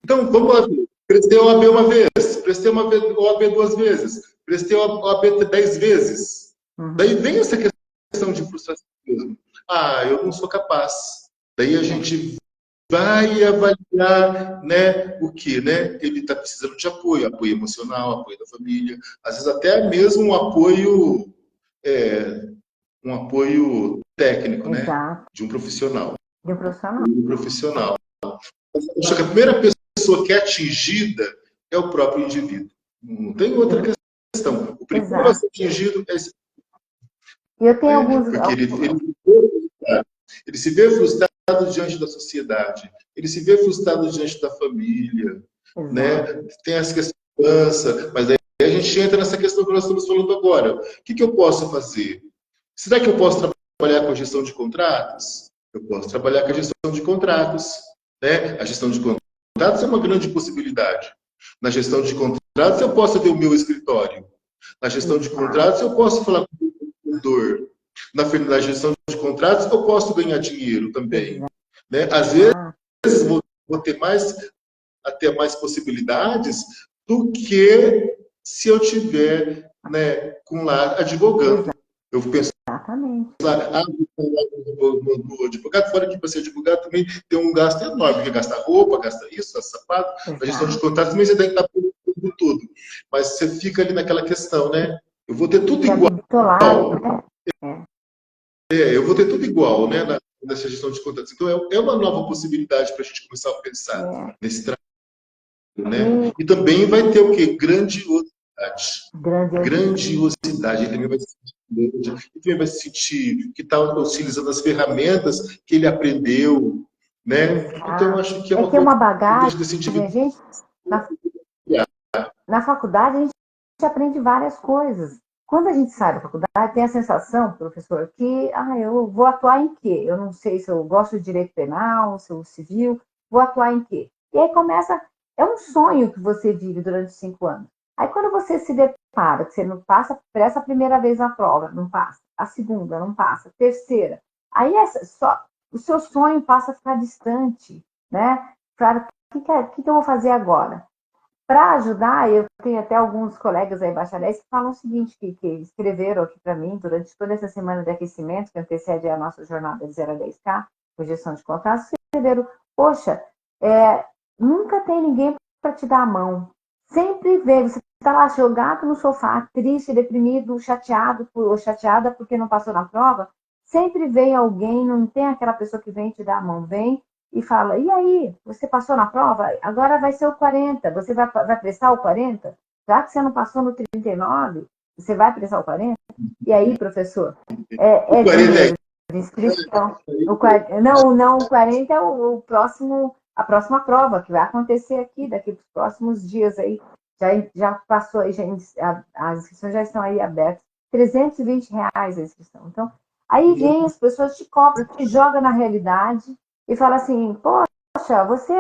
Então, vamos lá, prestei o OAB uma vez, prestei o OAB 2 vezes, prestei o OAB 10 vezes. Daí vem essa questão de frustração mesmo. Ah, eu não sou capaz. Daí a gente vai avaliar, né, o que, né? Ele está precisando de apoio, apoio emocional, apoio da família, às vezes até mesmo um apoio técnico, né, de um profissional. De um profissional. Um profissional. Acho que a primeira pessoa que é atingida é o próprio indivíduo. Não tem outra questão. O primeiro a ser atingido é esse. E eu tenho alguns. Porque ele se vê frustrado diante da sociedade, ele se vê frustrado diante da família, né? Tem essa questão da criança, mas aí a gente entra nessa questão que nós estamos falando agora. O que eu posso fazer? Será que eu posso trabalhar com a gestão de contratos? Eu posso trabalhar com a gestão de contratos, né? A gestão de contratos é uma grande possibilidade. Na gestão de contratos eu posso ter o meu escritório. Na gestão de contratos eu posso falar com o vendedor. Na gestão de contratos, eu posso ganhar dinheiro também. Né? Às vezes, vou ter até mais possibilidades do que se eu tiver, né, com lá advogando. Eu penso lá, no advogado, fora que para ser advogado também tem um gasto enorme, porque gasta roupa, gasta isso, gasta sapato. A gestão de contratos também você tem que estar por tudo. Mas você fica ali naquela questão, né? Eu vou ter tudo igual. Eu vou ter tudo igual, né, nessa gestão de contratos. Então, é uma nova possibilidade para a gente começar a pensar nesse trabalho, né? E também vai ter o quê? Grandiosidade. Grandiosidade. Ele também vai se sentir grande, ele também vai se sentir que está utilizando as ferramentas que ele aprendeu, né? Então, eu acho que é uma bagagem, gente, na faculdade a gente aprende várias coisas. Quando a gente sai da faculdade, tem a sensação, professor, que eu vou atuar em quê? Eu não sei se eu gosto de direito penal, se eu civil, vou atuar em quê? E aí começa, é um sonho que você vive durante 5 anos. Aí quando você se depara, que você não passa por essa primeira vez na prova, não passa, a segunda não passa, a terceira, aí o seu sonho passa a ficar distante, né? Claro, o que eu vou fazer agora? Para ajudar, eu tenho até alguns colegas aí, bacharéis, que falam o seguinte, que escreveram aqui para mim durante toda essa semana de aquecimento, que antecede a nossa jornada de 0 a 10K, com gestão de contratos, escreveram, poxa, nunca tem ninguém para te dar a mão. Sempre vem, você está lá jogado no sofá, triste, deprimido, chateado ou chateada porque não passou na prova, sempre vem alguém, não tem aquela pessoa que vem te dar a mão, vem e fala, e aí, você passou na prova? Agora vai ser o 40, você vai prestar o 40? Já que você não passou no 39, você vai prestar o 40? E aí, professor? É dinheiro de inscrição. O 40 é o próximo, a próxima prova que vai acontecer aqui, daqui para os próximos dias aí. Já passou, aí, as inscrições já estão aí abertas. R$320 a inscrição. Então, aí vem as pessoas te cobram, te joga na realidade, e fala assim, poxa, você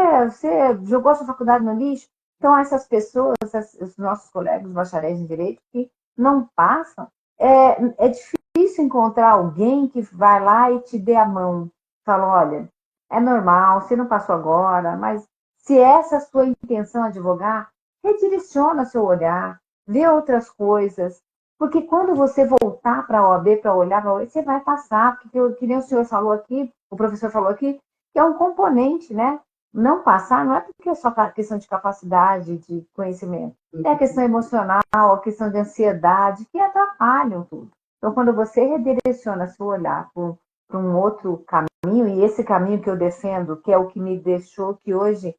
jogou sua faculdade no lixo? Então, essas pessoas, os nossos colegas bacharéis em Direito, que não passam, é difícil encontrar alguém que vai lá e te dê a mão. Fala, olha, é normal, você não passou agora, mas se essa é a sua intenção advogar, redireciona seu olhar, vê outras coisas, porque quando você voltar para a OAB, para olhar para a OAB, você vai passar, porque que nem o senhor falou aqui, o professor falou aqui, que é um componente, né? Não passar não é porque é só questão de capacidade, de conhecimento. É a questão emocional, a questão de ansiedade, que atrapalham tudo. Então, quando você redireciona seu olhar para um outro caminho, e esse caminho que eu defendo, que é o que me deixou, que hoje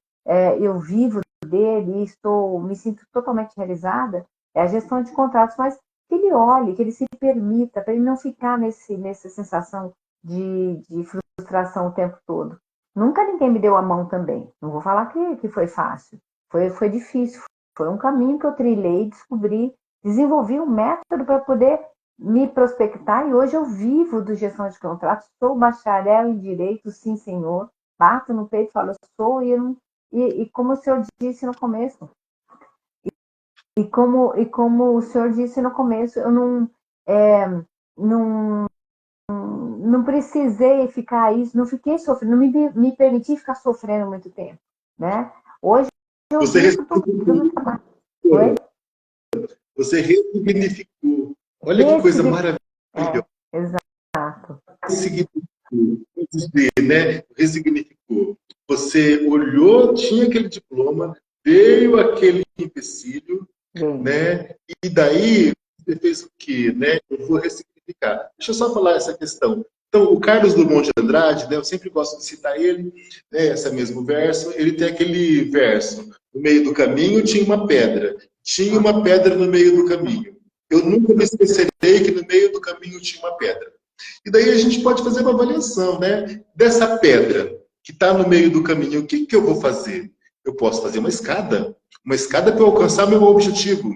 eu vivo dele e me sinto totalmente realizada, é a gestão de contratos, mas que ele olhe, que ele se permita, para ele não ficar nessa sensação de frustração o tempo todo. Nunca ninguém me deu a mão também. Não vou falar que foi fácil. Foi difícil. Foi um caminho que eu trilhei, descobri, desenvolvi um método para poder me prospectar e hoje eu vivo do gestão de contratos. Sou bacharel em direito, sim, senhor. Bato no peito e falo, eu sou, e como o senhor disse no começo, e como o senhor disse no começo, eu não, não precisei ficar isso, não fiquei sofrendo, não me permiti ficar sofrendo muito tempo, né? Hoje eu Você vivo do meu trabalho. Oi? Você ressignificou. Olha que coisa Ressignificou. maravilhosa. Exato. Ressignificou. Dizer, né? Ressignificou. Você olhou, tinha aquele diploma, veio aquele empecilho, né? E daí você fez o quê, né? Eu vou ressignificar. Deixa eu só falar essa questão. Então, o Carlos Drummond de Andrade, né, eu sempre gosto de citar ele, né, esse mesmo verso, ele tem aquele verso, no meio do caminho tinha uma pedra. Tinha uma pedra no meio do caminho. Eu nunca me esquecerei que no meio do caminho tinha uma pedra. E daí a gente pode fazer uma avaliação, né? Dessa pedra que está no meio do caminho, o que eu vou fazer? Eu posso fazer uma escada para eu alcançar meu objetivo,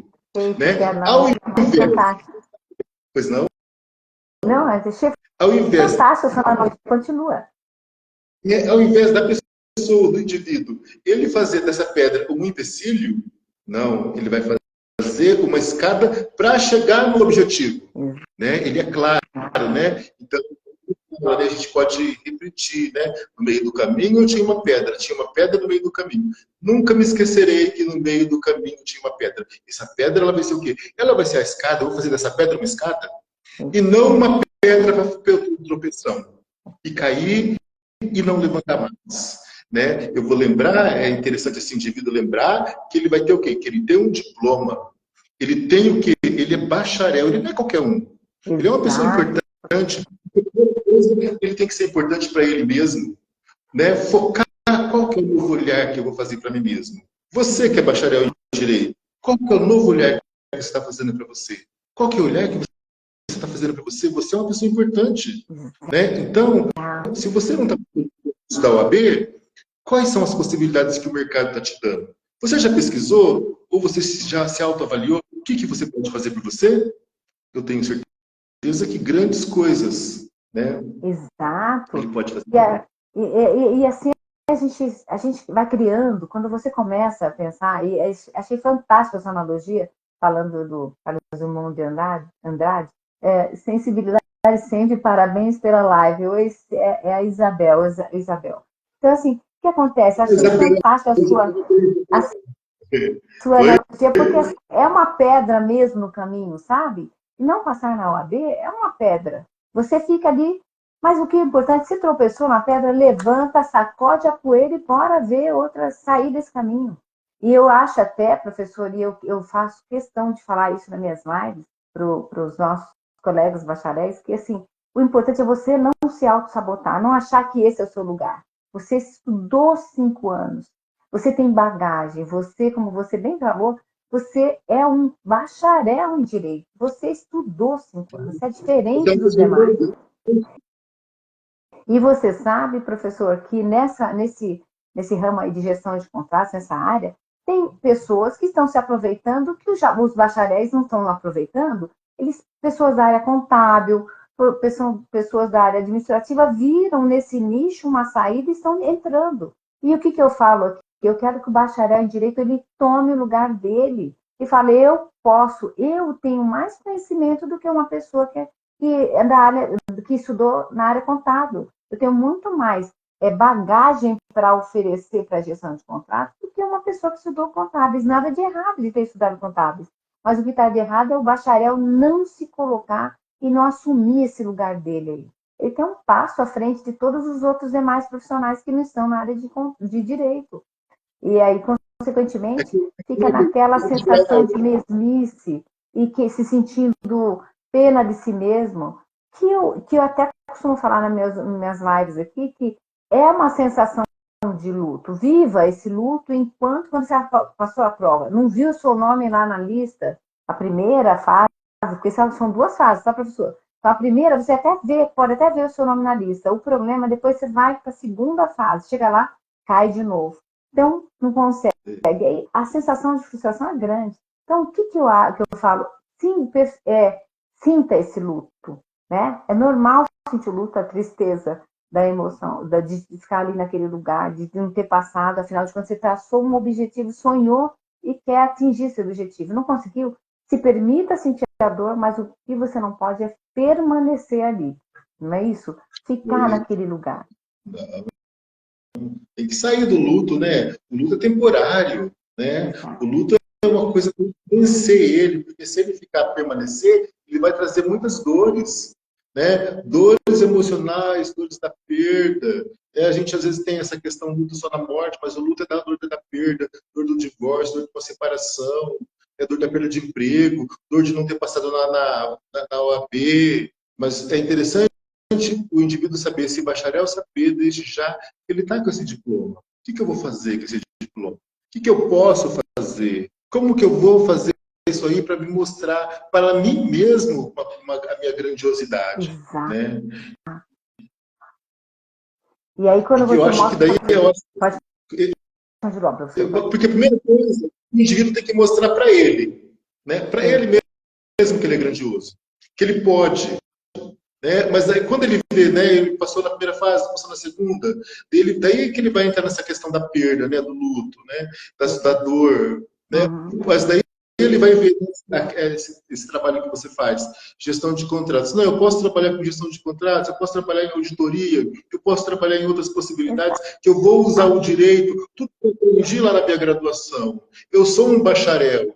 né? Ao invés, pois não? Não, é ao invés, fantástico essa analogia, continua. ao invés da pessoa, do indivíduo, ele fazer dessa pedra um empecilho, não, ele vai fazer uma escada para chegar no objetivo, né? Ele é claro, né? Então a gente pode repetir, né? No meio do caminho tinha uma pedra no meio do caminho. Nunca me esquecerei que no meio do caminho tinha uma pedra. Essa pedra, ela vai ser o quê? Ela vai ser a escada, eu vou fazer dessa pedra uma escada, e não uma pedra para tropeção. E cair e não levantar mais. Né? Eu vou lembrar, é interessante esse indivíduo lembrar que ele vai ter o quê? Que ele tem um diploma. Ele tem o quê? Ele é bacharel, ele não é qualquer um. Ele é uma pessoa importante. Ele tem que ser importante para ele mesmo, né? Focar qual que é o novo olhar que eu vou fazer para mim mesmo. Você que é bacharel em direito, qual que é o novo olhar que você está fazendo para você? Qual que é o olhar que você está fazendo para você? Você é uma pessoa importante, né? Então, se você não está da OAB, quais são as possibilidades que o mercado está te dando? Você já pesquisou ou você já se autoavaliou? O que você pode fazer por você? Eu tenho certeza que grandes coisas, né? Exato. Ele pode fazer. E assim a gente vai criando, quando você começa a pensar, e achei fantástica essa analogia, falando do Carlos Drummond de Andrade, sensibilidade sempre, parabéns pela live. Hoje é a Isabel. Então, assim, o que acontece? Achei fantástica a sua analogia, porque é uma pedra mesmo no caminho, sabe? E não passar na OAB é uma pedra. Você fica ali, mas o que é importante, se tropeçou na pedra, levanta, sacode a poeira e bora ver outra sair desse caminho. E eu acho até, professor, e eu faço questão de falar isso nas minhas lives para os nossos colegas bacharéis, que assim, o importante é você não se auto-sabotar, não achar que esse é o seu lugar. Você estudou 5 anos, você tem bagagem, você, como você bem falou, você é um bacharel em direito, você estudou 5 anos, você é diferente dos demais. E você sabe, professor, que nesse ramo aí de gestão de contratos, nessa área, tem pessoas que estão se aproveitando que os bacharéis não estão aproveitando. Pessoas da área contábil, pessoas da área administrativa viram nesse nicho uma saída e estão entrando. E o que eu falo aqui? Eu quero que o bacharel em direito ele tome o lugar dele e fale, eu tenho mais conhecimento do que uma pessoa que é da área, que estudou na área contábil. Eu tenho muito mais bagagem para oferecer para a gestão de contratos do que uma pessoa que estudou contábeis. Nada de errado de ter estudado contábeis. Mas o que está de errado é o bacharel não se colocar e não assumir esse lugar dele aí. Ele tem um passo à frente de todos os outros demais profissionais que não estão na área de direito. E aí, consequentemente, fica naquela sensação de mesmice e que se sentindo pena de si mesmo, que eu até costumo falar nas minhas lives aqui, que é uma sensação de luto. Viva esse luto enquanto quando você passou a prova. Não viu o seu nome lá na lista, a primeira fase, porque são duas fases, tá, professor? Então, a primeira, você até vê, pode até ver o seu nome na lista. O problema, depois você vai para a segunda fase, chega lá, cai de novo. Então, não consegue. Aí, a sensação de frustração é grande. Então, o que eu falo? Sim, sinta esse luto, né? É normal sentir o luto, a tristeza da emoção, de ficar ali naquele lugar, de não ter passado, afinal de contas, você traçou um objetivo, sonhou e quer atingir esse objetivo. Não conseguiu? Se permita sentir a dor, mas o que você não pode é permanecer ali. Não é isso? Ficar naquele lugar. Tem que sair do luto, né? O luto é temporário, né? O luto é uma coisa que tem que vencer ele, porque se ele ficar permanecer, ele vai trazer muitas dores, né? Dores emocionais, dores da perda. A gente às vezes tem essa questão luto só da morte, mas o luto é da dor da perda, dor do divórcio, dor de uma separação, dor da perda de emprego, dor de não ter passado na OAB. Mas é interessante o indivíduo saber, esse bacharel saber desde já que ele está com esse diploma. O que eu vou fazer com esse diploma? O que eu posso fazer? Como que eu vou fazer isso aí para me mostrar para mim mesmo a minha grandiosidade? Exato. Né? E aí quando você eu acho mostra... que daí Pode continuar, professor. porque a primeira coisa, o indivíduo tem que mostrar para ele, né? Para ele mesmo que ele é grandioso, que ele pode. Né? Mas aí, quando ele vê, né, ele passou na primeira fase, passou na segunda, daí que ele vai entrar nessa questão da perda, né, do luto, né, da dor. Né? Mas daí ele vai ver esse trabalho que você faz, gestão de contratos. Não, eu posso trabalhar com gestão de contratos, eu posso trabalhar em auditoria, eu posso trabalhar em outras possibilidades, que eu vou usar o direito, tudo que eu aprendi lá na minha graduação. Eu sou um bacharel.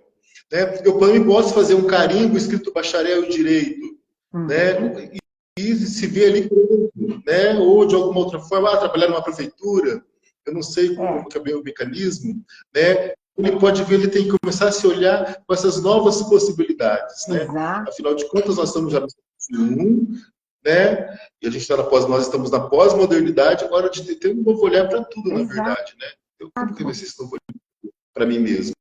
Né? Eu também posso fazer um carimbo escrito bacharel em direito. Né? E se vê ali, né? Ou de alguma outra forma, trabalhar numa prefeitura, eu não sei como que é bem o mecanismo, né? Ele pode ver, ele tem que começar a se olhar com essas novas possibilidades, né? Afinal de contas, nós estamos já no século XXI, né? E a gente está nós estamos na pós-modernidade, agora de ter um novo olhar para tudo, na verdade, né? Eu como que vai ser esse novo olhar para mim mesmo?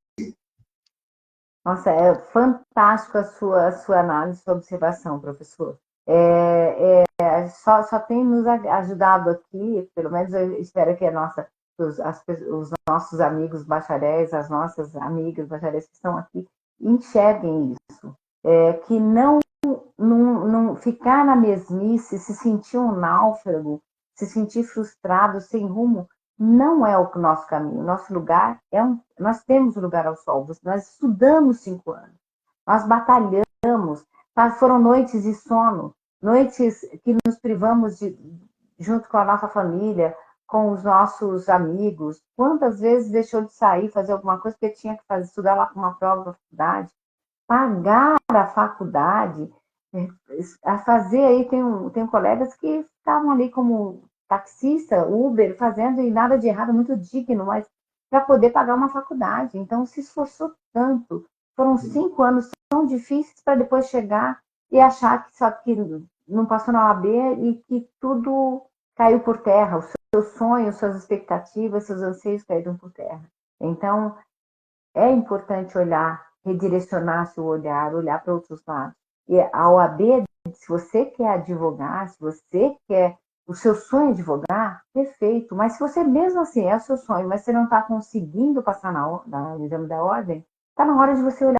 Nossa, é fantástico a sua análise, sua observação, professor. Só tem nos ajudado aqui, pelo menos eu espero que os nossos amigos bacharéis, as nossas amigas bacharéis que estão aqui, enxerguem isso. Que não ficar na mesmice, se sentir um náufrago, se sentir frustrado, sem rumo, não é o nosso caminho. O nosso lugar nós temos o lugar ao sol. Nós estudamos 5 anos, nós batalhamos, foram noites de sono, noites que nos privamos junto com a nossa família, com os nossos amigos. Quantas vezes deixou de sair, fazer alguma coisa porque tinha que estudar lá com uma prova da faculdade? Pagar a faculdade, a fazer aí, tem colegas que estavam ali como taxista, Uber, fazendo e nada de errado, muito digno, mas para poder pagar uma faculdade. Então, se esforçou tanto. Foram 5 anos tão difíceis para depois chegar e achar que não passou na OAB e que tudo caiu por terra. Os seus sonhos, suas expectativas, seus anseios caíram por terra. Então, é importante redirecionar seu olhar para outros lados. E a OAB, se você quer advogar, se você quer o seu sonho é advogar, perfeito. Mas se você mesmo assim é o seu sonho, mas você não está conseguindo passar no exame da ordem, está na hora de você olhar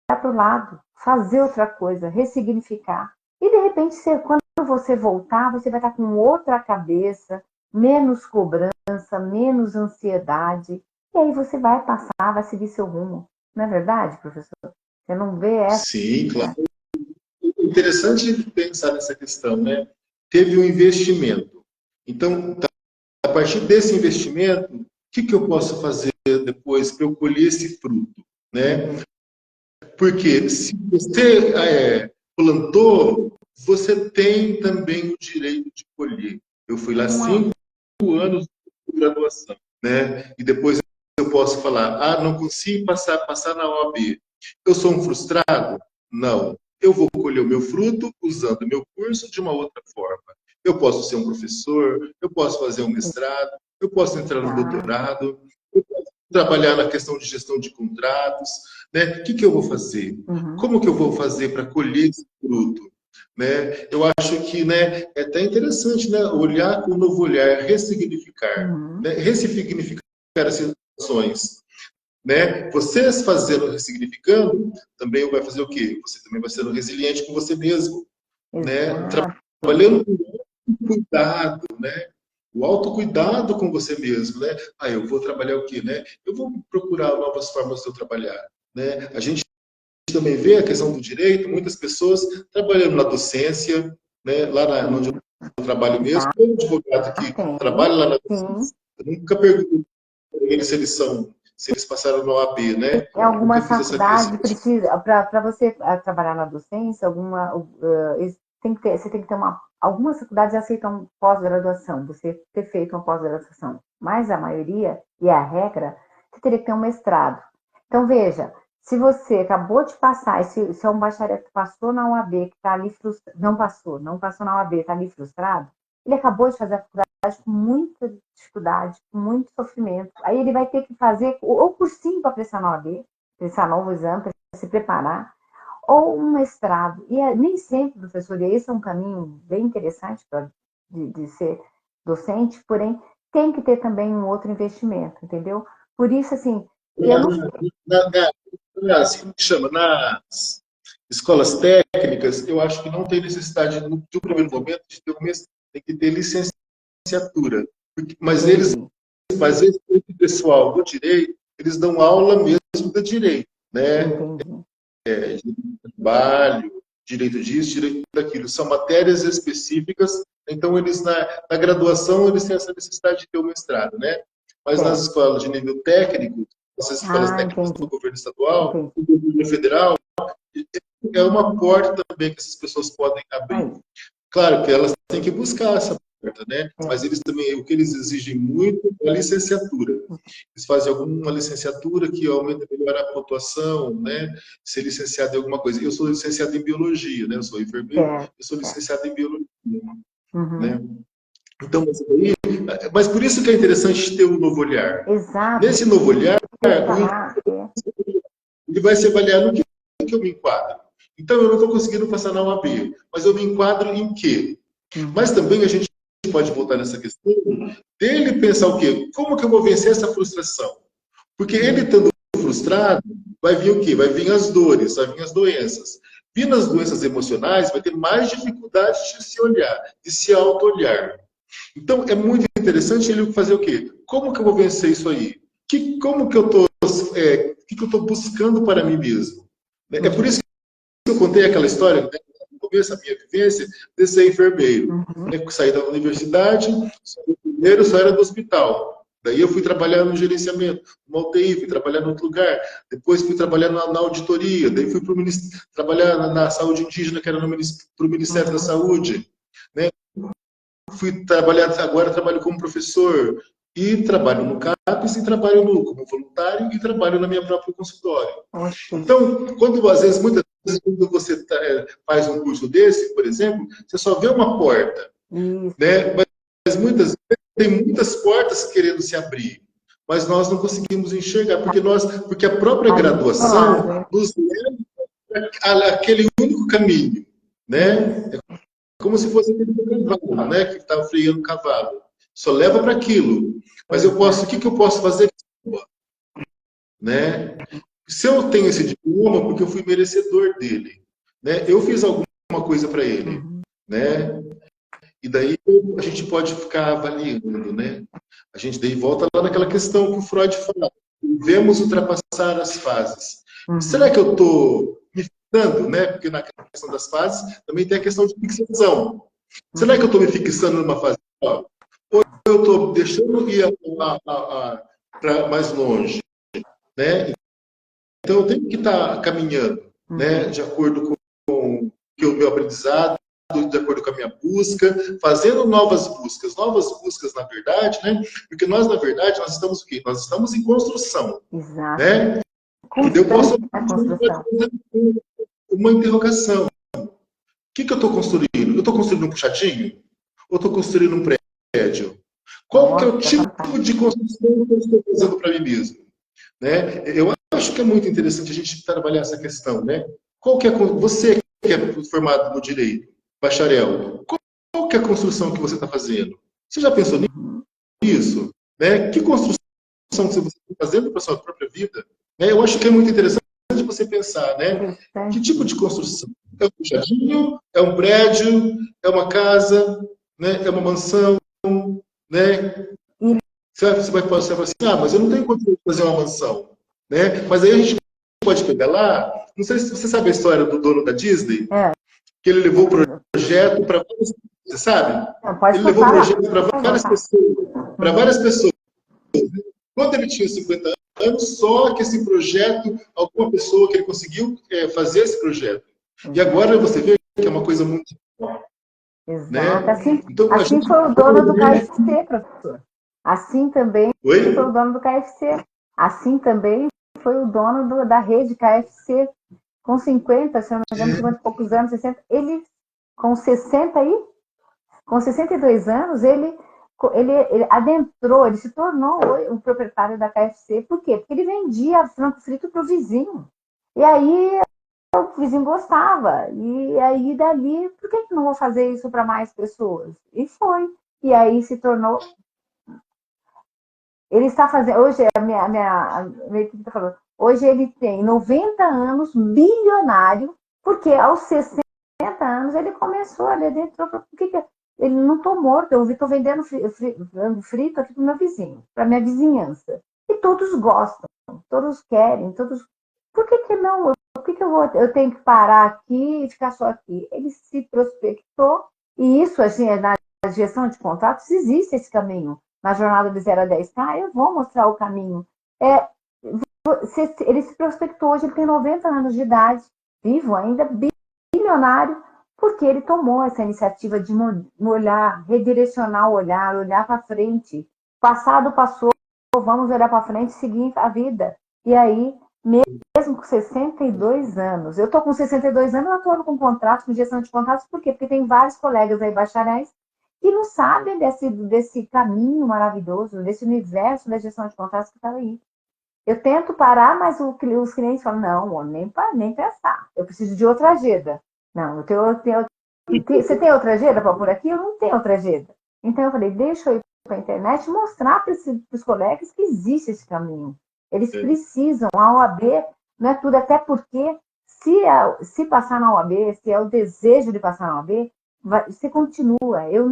para o lado, fazer outra coisa, ressignificar. E de repente, quando você voltar, você vai estar com outra cabeça, menos cobrança, menos ansiedade. E aí você vai passar, vai seguir seu rumo. Não é verdade, professor? Você não vê essa? Sim, claro. É interessante pensar nessa questão, né? Teve um investimento. Então, a partir desse investimento, o que eu posso fazer depois para eu colher esse fruto, né? Porque se você plantou, você tem também o direito de colher. Eu fui lá 5 anos de graduação, né? E depois eu posso falar, não consigo passar na OAB. Eu sou um frustrado? Não. Eu vou colher o meu fruto usando o meu curso de uma outra forma. Eu posso ser um professor, eu posso fazer um mestrado, eu posso entrar no doutorado, eu posso trabalhar na questão de gestão de contratos, né? O que eu vou fazer? Como que eu vou fazer para colher esse fruto? Né? Eu acho que, né, é até interessante, né, olhar com um novo olhar, ressignificar, né? Ressignificar as situações. Né? Vocês fazendo, ressignificando, também vai fazer o quê? Você também vai sendo resiliente com você mesmo. Né? Trabalhando com cuidado, né? O autocuidado com você mesmo, né? Ah, eu vou trabalhar o quê, né? Eu vou procurar novas formas de eu trabalhar, né? A gente também vê a questão do direito, muitas pessoas trabalhando na docência, né? Lá onde eu trabalho mesmo, tem um advogado que trabalha lá na docência. Eu nunca pergunto para eles se eles passaram no OAB, né? Em alguma faculdade precisa, para você trabalhar na docência, você tem que ter algumas faculdades aceitam pós-graduação, você ter feito uma pós-graduação, mas a maioria, e a regra, você teria que ter um mestrado. Então, veja, se você acabou de passar, se é um bacharel que passou na UAB, que está ali frustrado, não passou na UAB, está ali frustrado, ele acabou de fazer a faculdade com muita dificuldade, com muito sofrimento. Aí ele vai ter que fazer ou cursinho para prestar na OAB, prestar novo exame, para se preparar, ou um mestrado. E nem sempre, professor, e esse é um caminho bem interessante de ser docente, porém, tem que ter também um outro investimento, entendeu? Por isso, assim, eu não sei. Assim que chama, nas escolas técnicas, eu acho que não tem necessidade, de um primeiro momento, de ter um mestrado, tem que ter licenciatura. Mas esse pessoal do direito, eles dão aula mesmo do direito, né? Direito do trabalho, direito disso, direito daquilo. São matérias específicas, então eles, na graduação, eles têm essa necessidade de ter o mestrado, né? Mas nas escolas de nível técnico, essas escolas técnicas do governo estadual, do governo federal, é uma porta também que essas pessoas podem abrir. Claro que elas têm que buscar essa porta, né? Mas eles também, o que eles exigem muito é a licenciatura. Eles fazem alguma licenciatura que aumenta melhor a pontuação, né? Ser licenciado em alguma coisa. Eu sou licenciado em biologia, né? Eu sou enfermeiro, eu sou licenciado em biologia, né? Então, mas por isso que é interessante ter um novo olhar. Exato. Nesse novo olhar, ele vai se avaliar no que eu me enquadro. Então, eu não estou conseguindo passar na UAB, mas eu me enquadro em quê? Mas também a gente pode voltar nessa questão dele pensar o quê? Como que eu vou vencer essa frustração? Porque ele estando frustrado, vai vir o quê? Vai vir as dores, vai vir as doenças. Vindo as doenças emocionais, vai ter mais dificuldade de se olhar, de se auto-olhar. Então, é muito interessante ele fazer o quê? Como que eu vou vencer isso aí? Como que eu estou buscando para mim mesmo? É por isso que eu contei aquela história, né? No começo, a minha vivência de ser enfermeiro. Eu saí da universidade, só era do hospital. Daí eu fui trabalhar no gerenciamento, no UTI, fui trabalhar em outro lugar. Depois fui trabalhar na auditoria. Daí fui trabalhar na saúde indígena, que era para o Ministério da Saúde. Né? Fui trabalhar, agora trabalho como professor. E trabalho no CAPES, e trabalho como voluntário, e trabalho na minha própria consultório. Então, muitas vezes, quando você faz um curso desse, por exemplo, você só vê uma porta. Né? Mas muitas vezes tem muitas portas querendo se abrir. Mas nós não conseguimos enxergar, porque a própria graduação nos leva àquele único caminho. Né? É como se fosse aquele cavalo, né? Que estava freando o cavalo. Só leva para aquilo. Mas o que eu posso fazer? Né? Se eu tenho esse diploma, porque eu fui merecedor dele. Né? Eu fiz alguma coisa para ele. Né? E daí a gente pode ficar avaliando. Né? A gente daí volta lá naquela questão que o Freud fala. Devemos ultrapassar as fases. Será que eu estou me fixando? Né? Porque na questão das fases também tem a questão de fixação. Será que eu estou me fixando numa fase? Ou eu estou deixando ir para mais longe? Né? Então, eu tenho que estar caminhando, né? De acordo com o meu aprendizado, de acordo com a minha busca, fazendo novas buscas, na verdade, né? Porque nós, na verdade, nós estamos o quê? Nós estamos em construção. Exato. Né? Eu posso uma interrogação. O que eu estou construindo? Eu estou construindo um puxadinho? Ou estou construindo um prédio? Qual que é o Nossa, tipo fantástico. de construção que eu estou fazendo para mim mesmo? Né? Eu acho que é muito interessante a gente trabalhar essa questão. Né? Qual que é, você que é formado no direito, bacharel, qual que é a construção que você está fazendo? Você já pensou Uhum. nisso? Né? Que construção que você está fazendo para a sua própria vida? Né? Eu acho que é muito interessante você pensar, né? Que tipo de Interessantíssimo. construção? É um jardim? É um prédio? É uma casa? Né? É uma mansão? Né? E, Você vai falar assim, ah, mas eu não tenho condição de fazer uma mansão. Né? Mas aí a gente pode pegar lá, não sei se você sabe a história do dono da Disney, é, que ele levou o projeto para várias, você sabe? não, pode Ele levou o falar, projeto para pode várias voltar. pessoas, para Uhum. várias pessoas. Quando ele tinha 50 anos, só que esse projeto, alguma pessoa que ele conseguiu fazer esse projeto. E agora Exato. você vê que é uma coisa muito, Exato. né? Assim, Então a assim gente foi o dono do KFC, professor. Assim também foi o Oi? dono do KFC. Assim também foi o dono da rede KFC. Com 50, se eu não me engano, 50 e poucos anos, 60, ele, com 60 aí, com 62 anos, ele adentrou, ele se tornou o proprietário da KFC. Por quê? Porque ele vendia frango frito para o vizinho. E aí o vizinho gostava. E aí dali, por que não vou fazer isso para mais pessoas? E foi. E aí se tornou. Ele está fazendo. Hoje, a minha equipe está falando. Hoje ele tem 90 anos, bilionário, porque aos 60 anos ele começou, ele entrou. Por que ele não estou morto? Eu estou vendendo frango frito aqui para o meu vizinho, para minha vizinhança. E todos gostam, todos querem, todos. Por que não? Por que eu tenho que parar aqui e ficar só aqui? Ele se prospectou, e isso, assim, na gestão de contratos, existe esse caminho. Na jornada de 0 a 10K, eu vou mostrar o caminho. É, ele se prospectou hoje, ele tem 90 anos de idade, vivo ainda, bilionário, porque ele tomou essa iniciativa de olhar, redirecionar o olhar, olhar para frente. Passado passou, vamos olhar para frente e seguir a vida. E aí, mesmo com 62 anos, eu estou com 62 anos, eu atuo com contratos, com gestão de contratos, por quê? Porque tem vários colegas aí, bacharéis, que não sabem desse caminho maravilhoso, desse universo da gestão de contratos que está aí. Eu tento parar, mas os clientes falam, não, nem pensar. Eu preciso de outra agenda. Não, você tem outra agenda para por aqui? Eu não tenho outra agenda. Então eu falei, deixa eu ir para a internet e mostrar para os colegas que existe esse caminho. Eles precisam, a OAB não é tudo, até porque se passar na OAB, se é o desejo de passar na OAB, você continua. Eu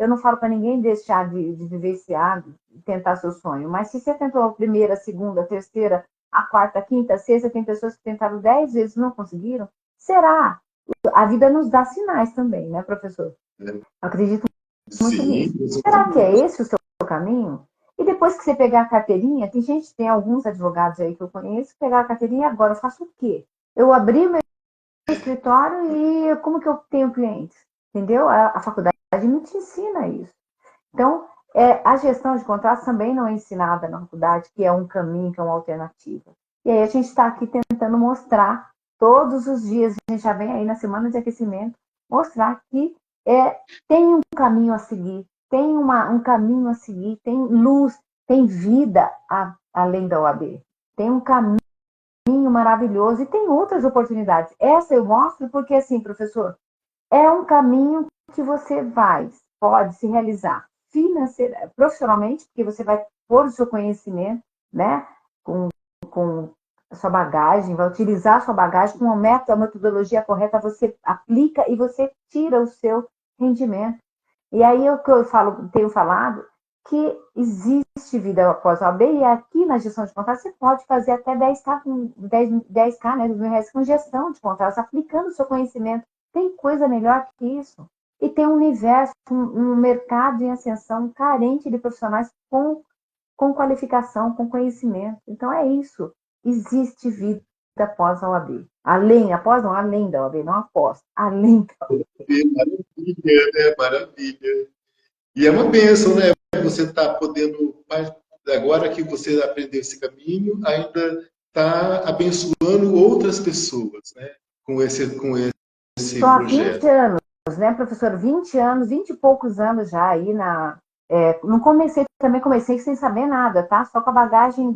não falo para ninguém deixar de vivenciar, de tentar seu sonho. Mas se você tentou a primeira, a segunda, a terceira, a quarta, a quinta, a sexta, tem pessoas que tentaram 10 vezes e não conseguiram, será? A vida nos dá sinais também, né, professor? Eu acredito muito Sim, nisso. Será que é esse o seu caminho? E depois que você pegar a carteirinha, tem alguns advogados aí que eu conheço, pegar a carteirinha agora, eu faço o quê? Eu abri meu escritório e como que eu tenho clientes? Entendeu? A faculdade não te ensina isso. Então, a gestão de contratos também não é ensinada na faculdade, que é um caminho, que é uma alternativa. E aí a gente está aqui tentando mostrar, todos os dias, a gente já vem aí na semana de aquecimento, mostrar que tem um caminho a seguir, tem um caminho a seguir, tem luz, tem vida além da OAB. Tem um caminho maravilhoso e tem outras oportunidades. Essa eu mostro porque, assim, professor, é um caminho que você pode se realizar financeiramente, profissionalmente, porque você vai pôr o seu conhecimento, né, com a sua bagagem, vai utilizar a sua bagagem com a metodologia correta, você aplica e você tira o seu rendimento. E aí o que eu tenho falado que existe vida após a OAB e aqui na gestão de contratos você pode fazer até 10K, 10K, né, R$ 2.000 com gestão de contratos, aplicando o seu conhecimento. Tem coisa melhor que isso. E tem um universo, um mercado em ascensão carente de profissionais com qualificação, com conhecimento. Então é isso. Existe vida após a OAB. Após não, além da OAB, não após, além da OAB. maravilha, né? Maravilha. E é uma bênção, né? Você está podendo, agora que você aprendeu esse caminho, ainda está abençoando outras pessoas, né? Com esse Estou há 20 projeto. anos, né, professor? 20 anos, 20 e poucos anos já aí Também comecei sem saber nada, tá? Só com a bagagem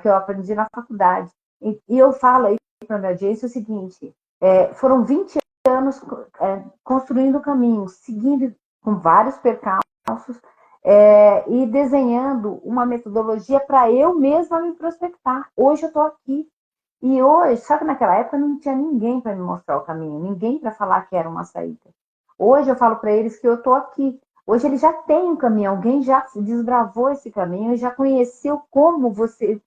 que eu aprendi na faculdade. E eu falo aí para a minha audiência o seguinte, foram 20 anos construindo o caminho, seguindo com vários percalços, e desenhando uma metodologia para eu mesma me prospectar. Hoje eu estou aqui. E hoje, só que naquela época não tinha ninguém para me mostrar o caminho, ninguém para falar que era uma saída. Hoje eu falo para eles que eu estou aqui. Hoje eles já têm um caminho, alguém já desbravou esse caminho e já conheceu como você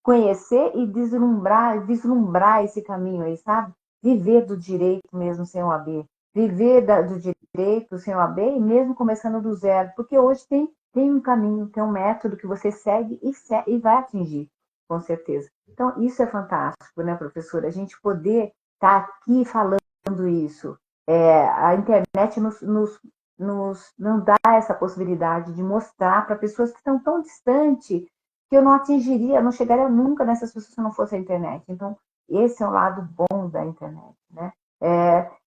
conhecer e vislumbrar esse caminho aí, sabe? Viver do direito mesmo sem o AB. Viver do direito sem o AB e mesmo começando do zero. Porque hoje tem um caminho, tem um método que você segue e vai atingir, com certeza. Então, isso é fantástico, né, professora? A gente poder estar aqui falando isso. A internet não dá essa possibilidade de mostrar para pessoas que estão tão distantes que eu não atingiria, não chegaria nunca nessas pessoas se não fosse a internet. Então, esse é o lado bom da internet, né?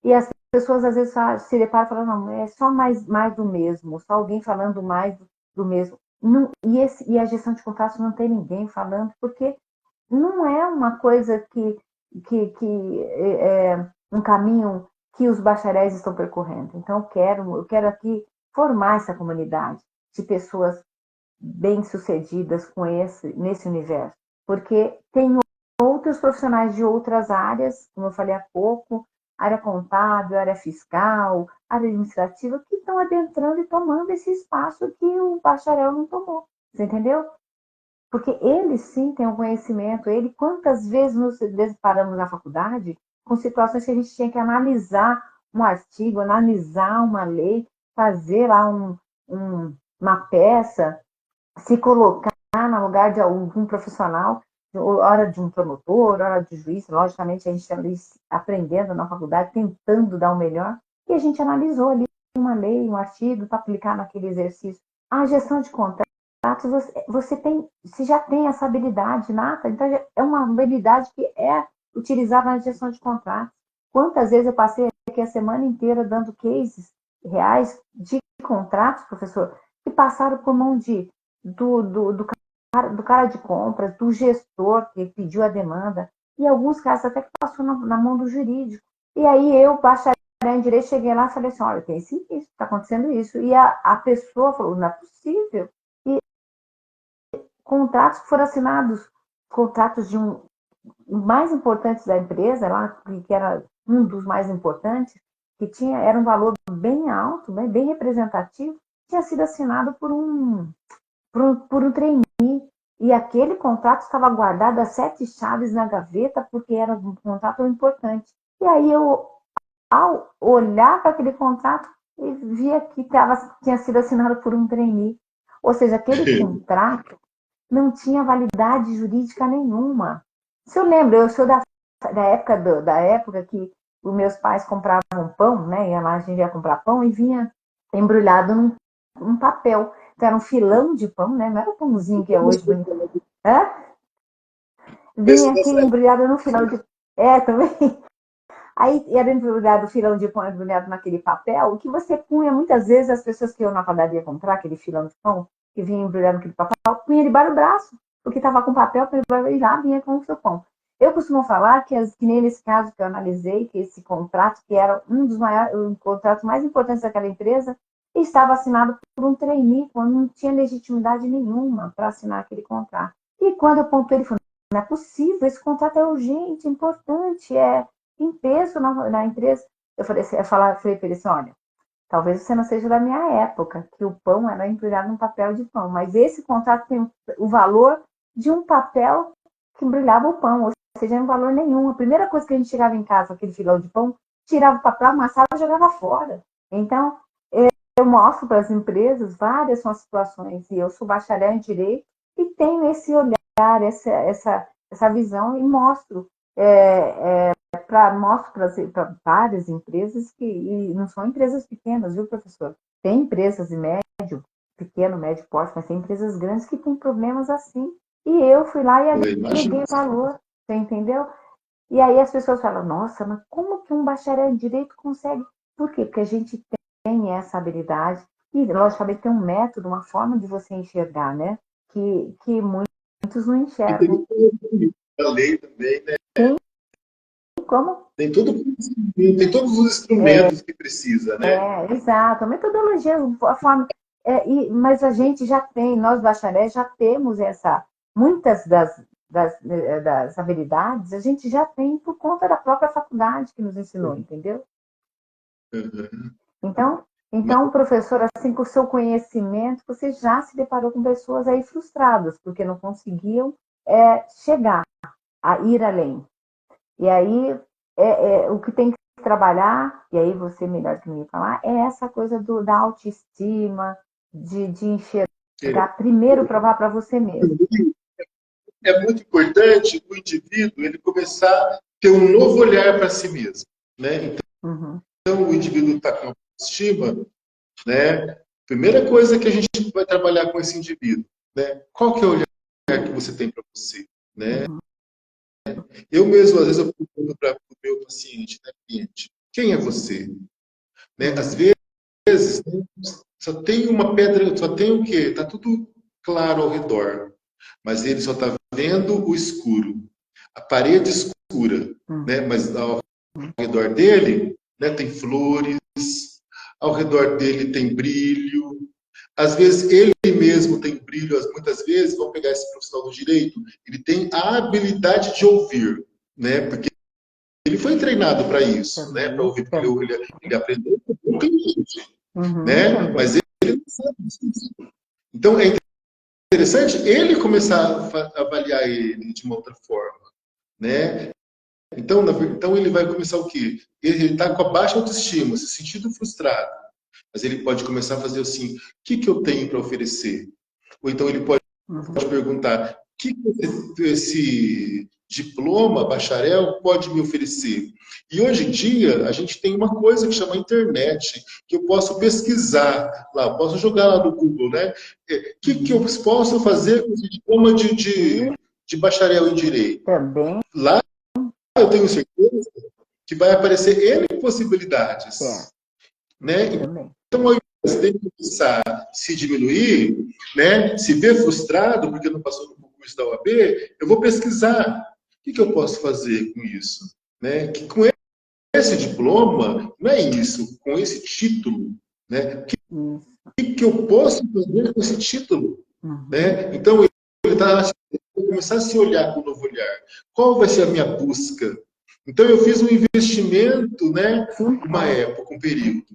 E as pessoas às vezes se deparam e falam, não, é só mais do mesmo, só alguém falando mais do mesmo. Não, e a gestão de contratos não tem ninguém falando, porque não é uma coisa que um caminho que os bacharéis estão percorrendo. Então, eu quero aqui formar essa comunidade de pessoas bem-sucedidas nesse universo, porque tem outros profissionais de outras áreas, como eu falei há pouco, área contábil, área fiscal, área administrativa, que estão adentrando e tomando esse espaço que o bacharel não tomou. Você entendeu? Porque ele sim tem um conhecimento. Quantas vezes nos deparamos na faculdade com situações que a gente tinha que analisar um artigo, analisar uma lei, fazer lá uma peça, se colocar no lugar de algum profissional, hora de um promotor, hora de juiz. Logicamente, a gente está ali aprendendo na faculdade, tentando dar o melhor, e a gente analisou ali uma lei, um artigo, para aplicar naquele exercício. A gestão de contratos, você já tem essa habilidade nata, então é uma habilidade que é utilizada na gestão de contratos. Quantas vezes eu passei aqui a semana inteira dando cases reais de contratos, professor, que passaram por mão do cara de compras, do gestor que pediu a demanda, e alguns casos até que passou na mão do jurídico. E aí eu, bacharel em direito, cheguei lá e falei assim, olha, tem isso, está acontecendo isso. E a pessoa falou, não é possível. E contratos que foram assinados, contratos de mais importantes da empresa, lá, que era um dos mais importantes, era um valor bem alto, bem representativo, tinha sido assinado por um trainee. E aquele contrato estava guardado a 7 chaves na gaveta, porque era um contrato importante. E aí eu, ao olhar para aquele contrato, eu via que tinha sido assinado por um trainee. Ou seja, aquele contrato não tinha validade jurídica nenhuma. Se eu lembro, eu sou da época que os meus pais compravam pão, né? Ia lá, a gente ia comprar pão e vinha embrulhado num papel. Então, era um filão de pão, né? Não era o pãozinho que é hoje bonito. Vinha aqui embrulhado num filão de... também. Aí era embrulhado o filão de pão, embrulhado naquele papel, que você punha, muitas vezes, as pessoas que iam na padaria comprar aquele filão de pão, que vinha embrulhado naquele papel, punha debaixo do braço, porque estava com papel, e já vinha com o seu pão. Eu costumo falar que nem nesse caso que eu analisei, que esse contrato, que era um dos contratos mais importantes daquela empresa, estava assinado por um trainee, quando não tinha legitimidade nenhuma para assinar aquele contrato. E quando eu pontuei, ele falou, não é possível, esse contrato é urgente, importante, em peso na empresa. Eu falei para ele assim, olha, talvez você não seja da minha época, que o pão era embrulhado num papel de pão, mas esse contrato tem o valor de um papel que embrulhava o pão, ou seja, não valor nenhum. A primeira coisa que a gente chegava em casa, aquele filão de pão, tirava o papel, amassava e jogava fora. Então, eu mostro para as empresas, várias são as situações, e eu sou bacharel em Direito, e tenho esse olhar, essa visão, e mostro para várias empresas e não são empresas pequenas, viu, professor? Tem empresas de pequeno, médio porte, mas tem empresas grandes que têm problemas assim. E eu fui lá e agreguei valor, você entendeu? E aí as pessoas falam, nossa, mas como que um bacharel em Direito consegue? Por quê? Porque a gente tem essa habilidade E, logicamente, tem um método, uma forma de você enxergar, né? Que muitos não E tem enxergam. a lei também, né? Tem como? Tem todo o conhecimento, tem todos os instrumentos que precisa, né? Exato. A metodologia, a forma. Mas a gente já tem, nós bacharéis já temos muitas das habilidades, a gente já tem por conta da própria faculdade que nos ensinou, entendeu? Uhum. Então, professor, assim, com o seu conhecimento, você já se deparou com pessoas aí frustradas, porque não conseguiam chegar a ir além. E aí, o que tem que trabalhar, e aí você melhor que me falar, é essa coisa da autoestima, de enxergar, primeiro provar para você mesmo. É muito importante o indivíduo ele começar a ter um novo olhar para si mesmo, né? Uhum. Então, o indivíduo está com autoestima, né? Primeira coisa que a gente vai trabalhar com esse indivíduo, né? Qual que é o olhar que você tem para você, né? Uhum. Eu mesmo, às vezes, eu pergunto para o meu paciente, né, cliente, quem é você? Né? Às vezes, só tem uma pedra, só tem o quê? Está tudo claro ao redor, mas ele só está vendo o escuro, a parede escura, né? Mas ao redor dele, né, tem flores, ao redor dele tem brilho. Às vezes ele mesmo tem brilho, muitas vezes, vamos pegar esse profissional do direito, ele tem a habilidade de ouvir, né? Porque ele foi treinado para isso, né? Para ouvir, porque ele aprendeu com gente, né? Mas ele não sabe disso. Então é interessante ele começar a avaliar ele de uma outra forma, né? Então ele vai começar o quê? Ele está com a baixa autoestima, se sentindo frustrado. Mas ele pode começar a fazer assim: o que eu tenho para oferecer? Ou então ele pode perguntar: o que esse diploma, bacharel, pode me oferecer? E hoje em dia, a gente tem uma coisa que chama internet, que eu posso pesquisar lá, eu posso jogar lá no Google, né? O que eu posso fazer com esse diploma de bacharel em direito? Também. Lá eu tenho certeza que vai aparecer N possibilidades. Né? Então, ao invés de começar a se diminuir, né? Se ver frustrado porque não passou no concurso da OAB, eu vou pesquisar. O que eu posso fazer com isso? Né? Que com esse diploma, não é isso, com esse título, né? O que eu posso fazer com esse título? Né? Então, ele está começar a se olhar com um novo olhar. Qual vai ser a minha busca? Então, eu fiz um investimento, né? Uma época, um período.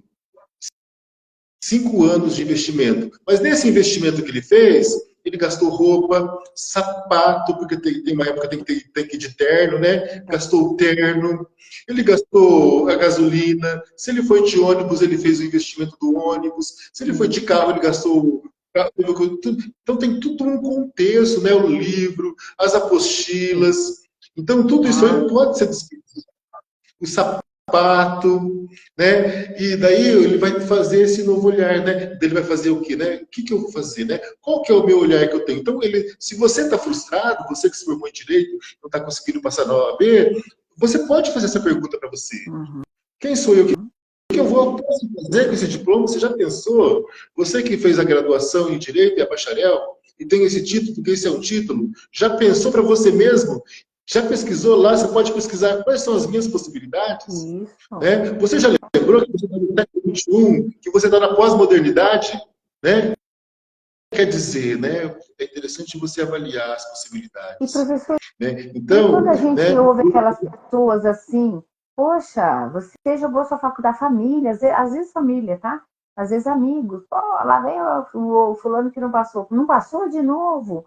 5 anos de investimento. Mas nesse investimento que ele fez, ele gastou roupa, sapato, porque tem uma época que tem que ir de terno, né? Gastou o terno, ele gastou a gasolina. Se ele foi de ônibus, ele fez o investimento do ônibus. Se ele foi de carro, ele gastou. Então tem tudo um contexto, né? O livro, as apostilas. Então tudo isso aí não pode ser desperdiçado. O sapato, né? E daí ele vai fazer esse novo olhar, né? Ele vai fazer o quê, né? O que eu vou fazer, né? Qual que é o meu olhar que eu tenho? Então, se você está frustrado, você que se formou em direito, não está conseguindo passar na OAB, você pode fazer essa pergunta para você. Quem sou eu? O que eu posso fazer com esse diploma? Você já pensou? Você que fez a graduação em direito e a bacharel e tem esse título, porque esse é um título, já pensou para você mesmo? Já pesquisou lá? Você pode pesquisar quais são as minhas possibilidades? Né? Você já lembrou que você está no século XXI, que você está na pós-modernidade? Né? Quer dizer, né? É interessante você avaliar as possibilidades. E, professor, né? Então, quando a gente né? ouve aquelas pessoas assim, poxa, você jogou sua faculdade, família, às vezes família, tá? Às vezes amigos, pô, lá vem o fulano que não passou de novo.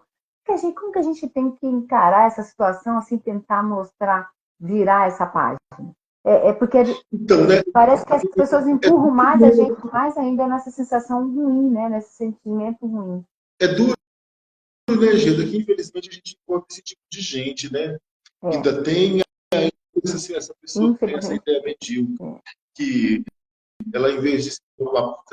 Como que a gente tem que encarar essa situação, assim, tentar mostrar, virar essa página? Porque Então, né? parece que as pessoas empurram mais a gente, mais ainda nessa sensação ruim, né? Nesse sentimento ruim. É duro, né, Gilda, que infelizmente a gente encontra esse tipo de gente, né? Ainda tem essa pessoa que tem essa ideia medíocre, que ela, em vez de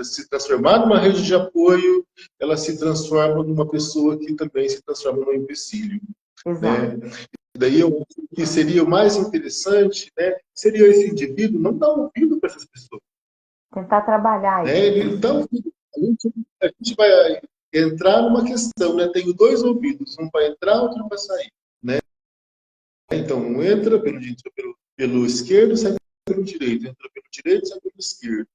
se transformar numa rede de apoio, ela se transforma numa pessoa que também se transforma num empecilho. Né? Daí eu acho que seria o mais interessante, né? Seria esse indivíduo não dar ouvido para essas pessoas. Tentar trabalhar né? Ele não dá ouvido. a gente vai entrar numa questão, né? Tenho dois ouvidos, um para entrar, outro para sair, né? Então, um entra pelo esquerdo, sai pelo direito, entra pelo direito, sai pelo esquerdo,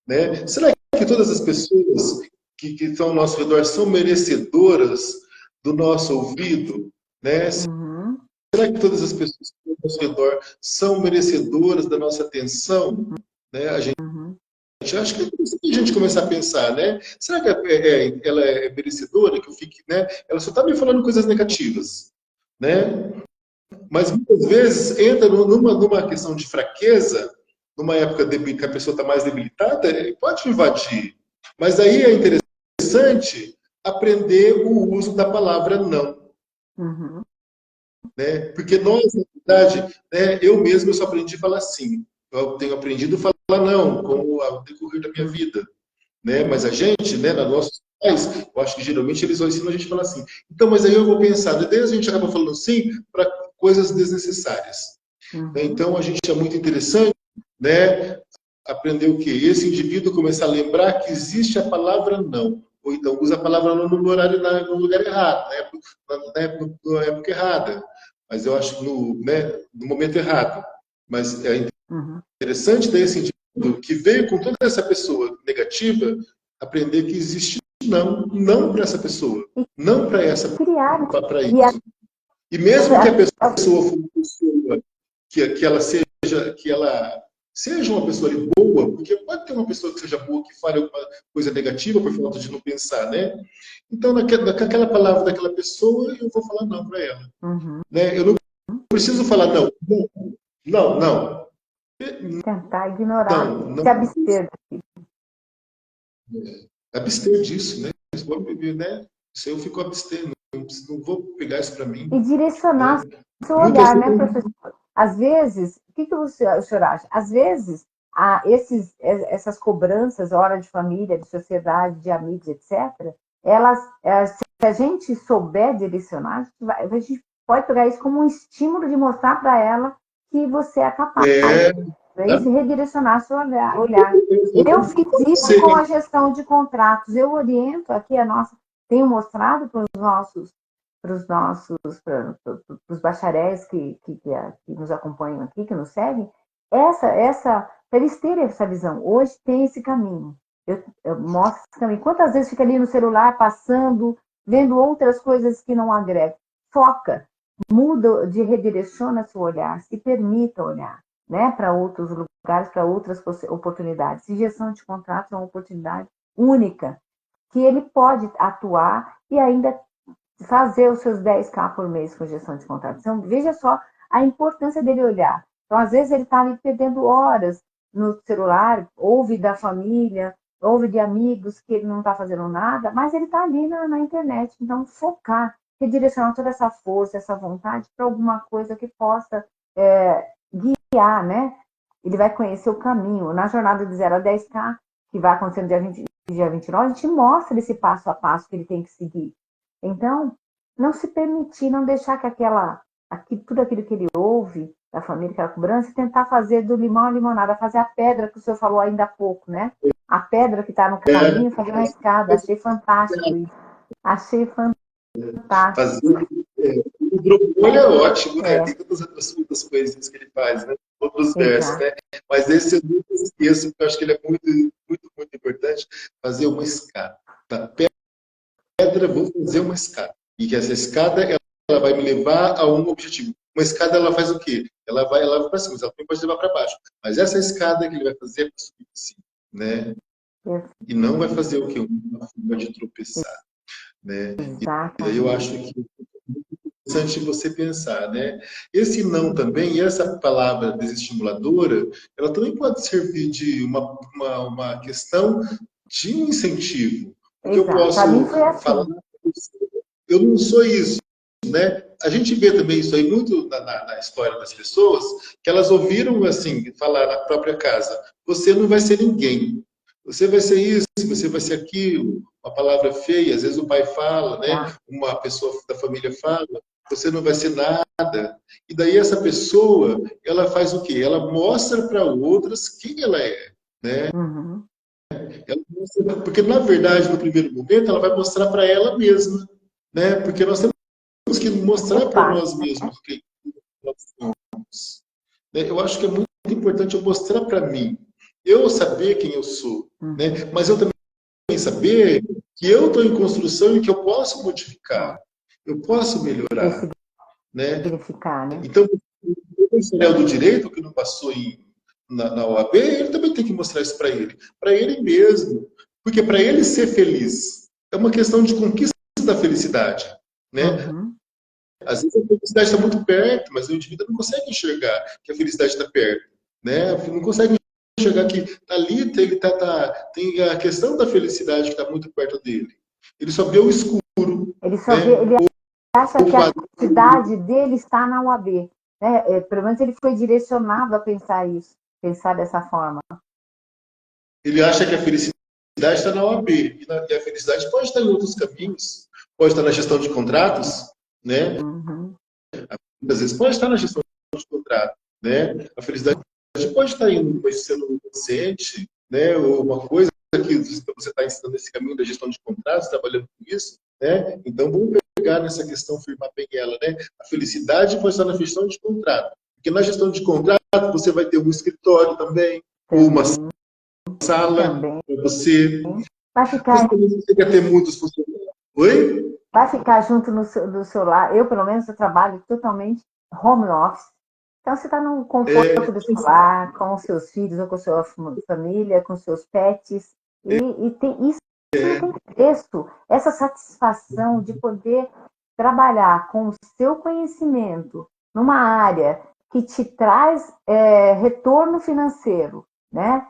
né? Será que todas as pessoas que estão ao nosso redor são merecedoras do nosso ouvido, né? Uhum. Será que todas as pessoas que estão ao nosso redor são merecedoras da nossa atenção, né? Uhum. Eu acho que é isso que a gente começar a pensar, né? Será que ela é merecedora que eu fique, né? Ela só está me falando coisas negativas, né? Mas muitas vezes entra numa questão de fraqueza, numa época que a pessoa está mais debilitada, pode invadir. Mas aí é interessante aprender o uso da palavra não. Uhum. Né? Porque nós, na verdade, né, eu mesmo só aprendi a falar sim. Eu tenho aprendido a falar não ao decorrer da minha vida. Né? Mas a gente, né, nos nossos pais, eu acho que geralmente eles ensinam a gente a falar assim. Então, mas aí eu vou pensar, daí a gente acaba falando sim para coisas desnecessárias. Né? Uhum. Então, a gente é muito interessante, né, aprender o quê? Esse indivíduo começar a lembrar que existe a palavra não. Ou então usa a palavra não no horário, no lugar errado, na época errada. Mas eu acho que no momento errado. Mas é Uhum. interessante desse indivíduo que veio com toda essa pessoa negativa aprender que existe não para essa pessoa, não para Criar, né? para E isso. E mesmo que a pessoa for uma pessoa que ela seja uma pessoa ali boa, porque pode ter uma pessoa que seja boa que fale alguma coisa negativa por falta de não pensar, né? Então, naquela palavra daquela pessoa, eu vou falar não para ela. Uhum. Né? Eu não preciso falar não, não, não. Tentar ignorar, Não, não se abster. abster disso, né? Né? Se eu fico abstendo, não vou pegar isso para mim. E direcionar Né? o seu Muitas olhar, né, vezes. professor? Às vezes, o que o senhor acha? Às vezes, essas cobranças, hora de família, de sociedade, de amigos, etc., se a gente souber direcionar, a gente pode pegar isso como um estímulo de mostrar para ela que você é capaz. É, Para isso, redirecionar seu olhar. Eu fiz isso você, com a gestão de contratos. Eu oriento aqui tenho mostrado para os bacharéis que nos acompanham aqui, que nos seguem, para eles terem essa visão. Hoje tem esse caminho. Eu mostro esse caminho. Quantas vezes fica ali no celular, passando, vendo outras coisas que não agregam? Foca, muda, redireciona seu olhar, se permita olhar, né, para outros lugares, para outras oportunidades. E gestão de contratos é uma oportunidade única que ele pode atuar e ainda fazer os seus 10K por mês com gestão de contratos. Então, veja só a importância dele olhar. Então, às vezes, ele está ali perdendo horas no celular, ouve da família, ouve de amigos que ele não está fazendo nada, mas ele está ali na internet. Então, focar, redirecionar toda essa força, essa vontade para alguma coisa que possa guiar, né? Ele vai conhecer o caminho. Na jornada de 0 a 10K, que vai acontecer no dia 29, a gente mostra esse passo a passo que ele tem que seguir. Então, não se permitir, não deixar que tudo aquilo que ele ouve da família, aquela cobrança, tentar fazer do limão a limonada, fazer a pedra que o senhor falou ainda há pouco, né? A pedra que está no caminho, fazer uma escada. Achei fantástico isso. Achei fazer, fantástico. o grupo é ótimo, né? É, Tem tantas outras coisas que ele faz, né? Outros versos, exato. né? Mas esse eu nunca esqueço, porque eu acho que ele é muito, muito, muito importante. Fazer uma escada. Da pedra, vou fazer uma escada. E que essa escada, ela vai me levar a um objetivo. Uma escada, ela faz o quê? Ela vai para cima, ela também pode levar para baixo. Mas essa escada que ele vai fazer é para subir assim, né? E não vai fazer o quê? Uma forma de tropeçar, né? E aí eu acho Exatamente. que é interessante você pensar, né? Esse não também, e essa palavra desestimuladora, ela também pode servir de uma questão de um incentivo. Porque eu Exato. Para mim posso foi falar, assim. eu não sou isso, né? A gente vê também isso aí muito na história das pessoas, que elas ouviram assim, falar na própria casa: você não vai ser ninguém, você vai ser isso, você vai ser aquilo, uma palavra feia, às vezes o pai fala, né? Tá? Uma pessoa da família fala, você não vai ser nada. E daí essa pessoa, ela faz o quê? Ela mostra para outras quem ela é, né? Uhum. Porque, na verdade, no primeiro momento, ela vai mostrar para ela mesma, né? Porque nós temos que mostrar para Opa, nós mesmos o que nós somos. Né? Eu acho que é muito importante eu mostrar para mim, eu saber quem eu sou, né? Mas eu também saber que eu estou em construção e que eu posso modificar, eu posso melhorar, né? significar, né? Então, o profissional do direito que não passou na OAB, ele também tem que mostrar isso para ele mesmo, porque para ele ser feliz é uma questão de conquista da felicidade, né? Uhum. Às vezes a felicidade está muito perto, mas o indivíduo não consegue enxergar que a felicidade está perto, né? Não consegue enxergar que ali tem a questão da felicidade que está muito perto dele. Ele só vê o escuro, Ele só vê, né? ele acha O que a vazio. felicidade dele está na UAB. Né? Pelo menos ele foi direcionado a pensar isso, pensar dessa forma. Ele acha que a felicidade está na OAB. E a felicidade pode estar em outros caminhos, pode estar na gestão de contratos, né? Uhum. Muitas vezes pode estar na gestão de contratos, né? A felicidade pode estar indo, sendo um docente, né? Ou uma coisa que você está ensinando nesse caminho da gestão de contratos, trabalhando com isso, né? Então vamos pegar nessa questão, firmar bem ela, né? A felicidade pode estar na gestão de contrato, porque na gestão de contrato você vai ter um escritório também, ou uma Também, sala também. para você. Vai ficar, Você quer ter muitos funcionários? Oi? vai ficar junto do seu lar. Eu, pelo menos, eu trabalho totalmente home office. Então, você está no conforto do seu lar, com os seus filhos ou com a sua família, com seus pets. E isso não tem preço. Essa satisfação de poder trabalhar com o seu conhecimento numa área que te traz retorno financeiro, né?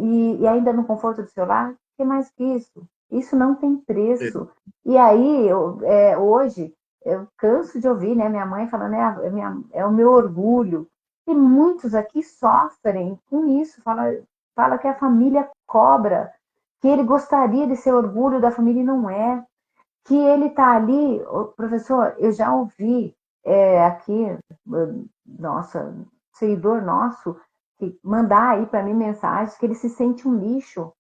E ainda no conforto do seu lar, que mais que isso? Isso não tem preço. E aí, hoje, eu canso de ouvir, né, minha mãe falando, é o meu orgulho. E muitos aqui sofrem com isso, fala que a família cobra, que ele gostaria de ser orgulho da família e não é. Que ele está ali, professor, eu já ouvi aqui, nossa, seguidor nosso, que mandar aí para mim mensagens que ele se sente um lixo.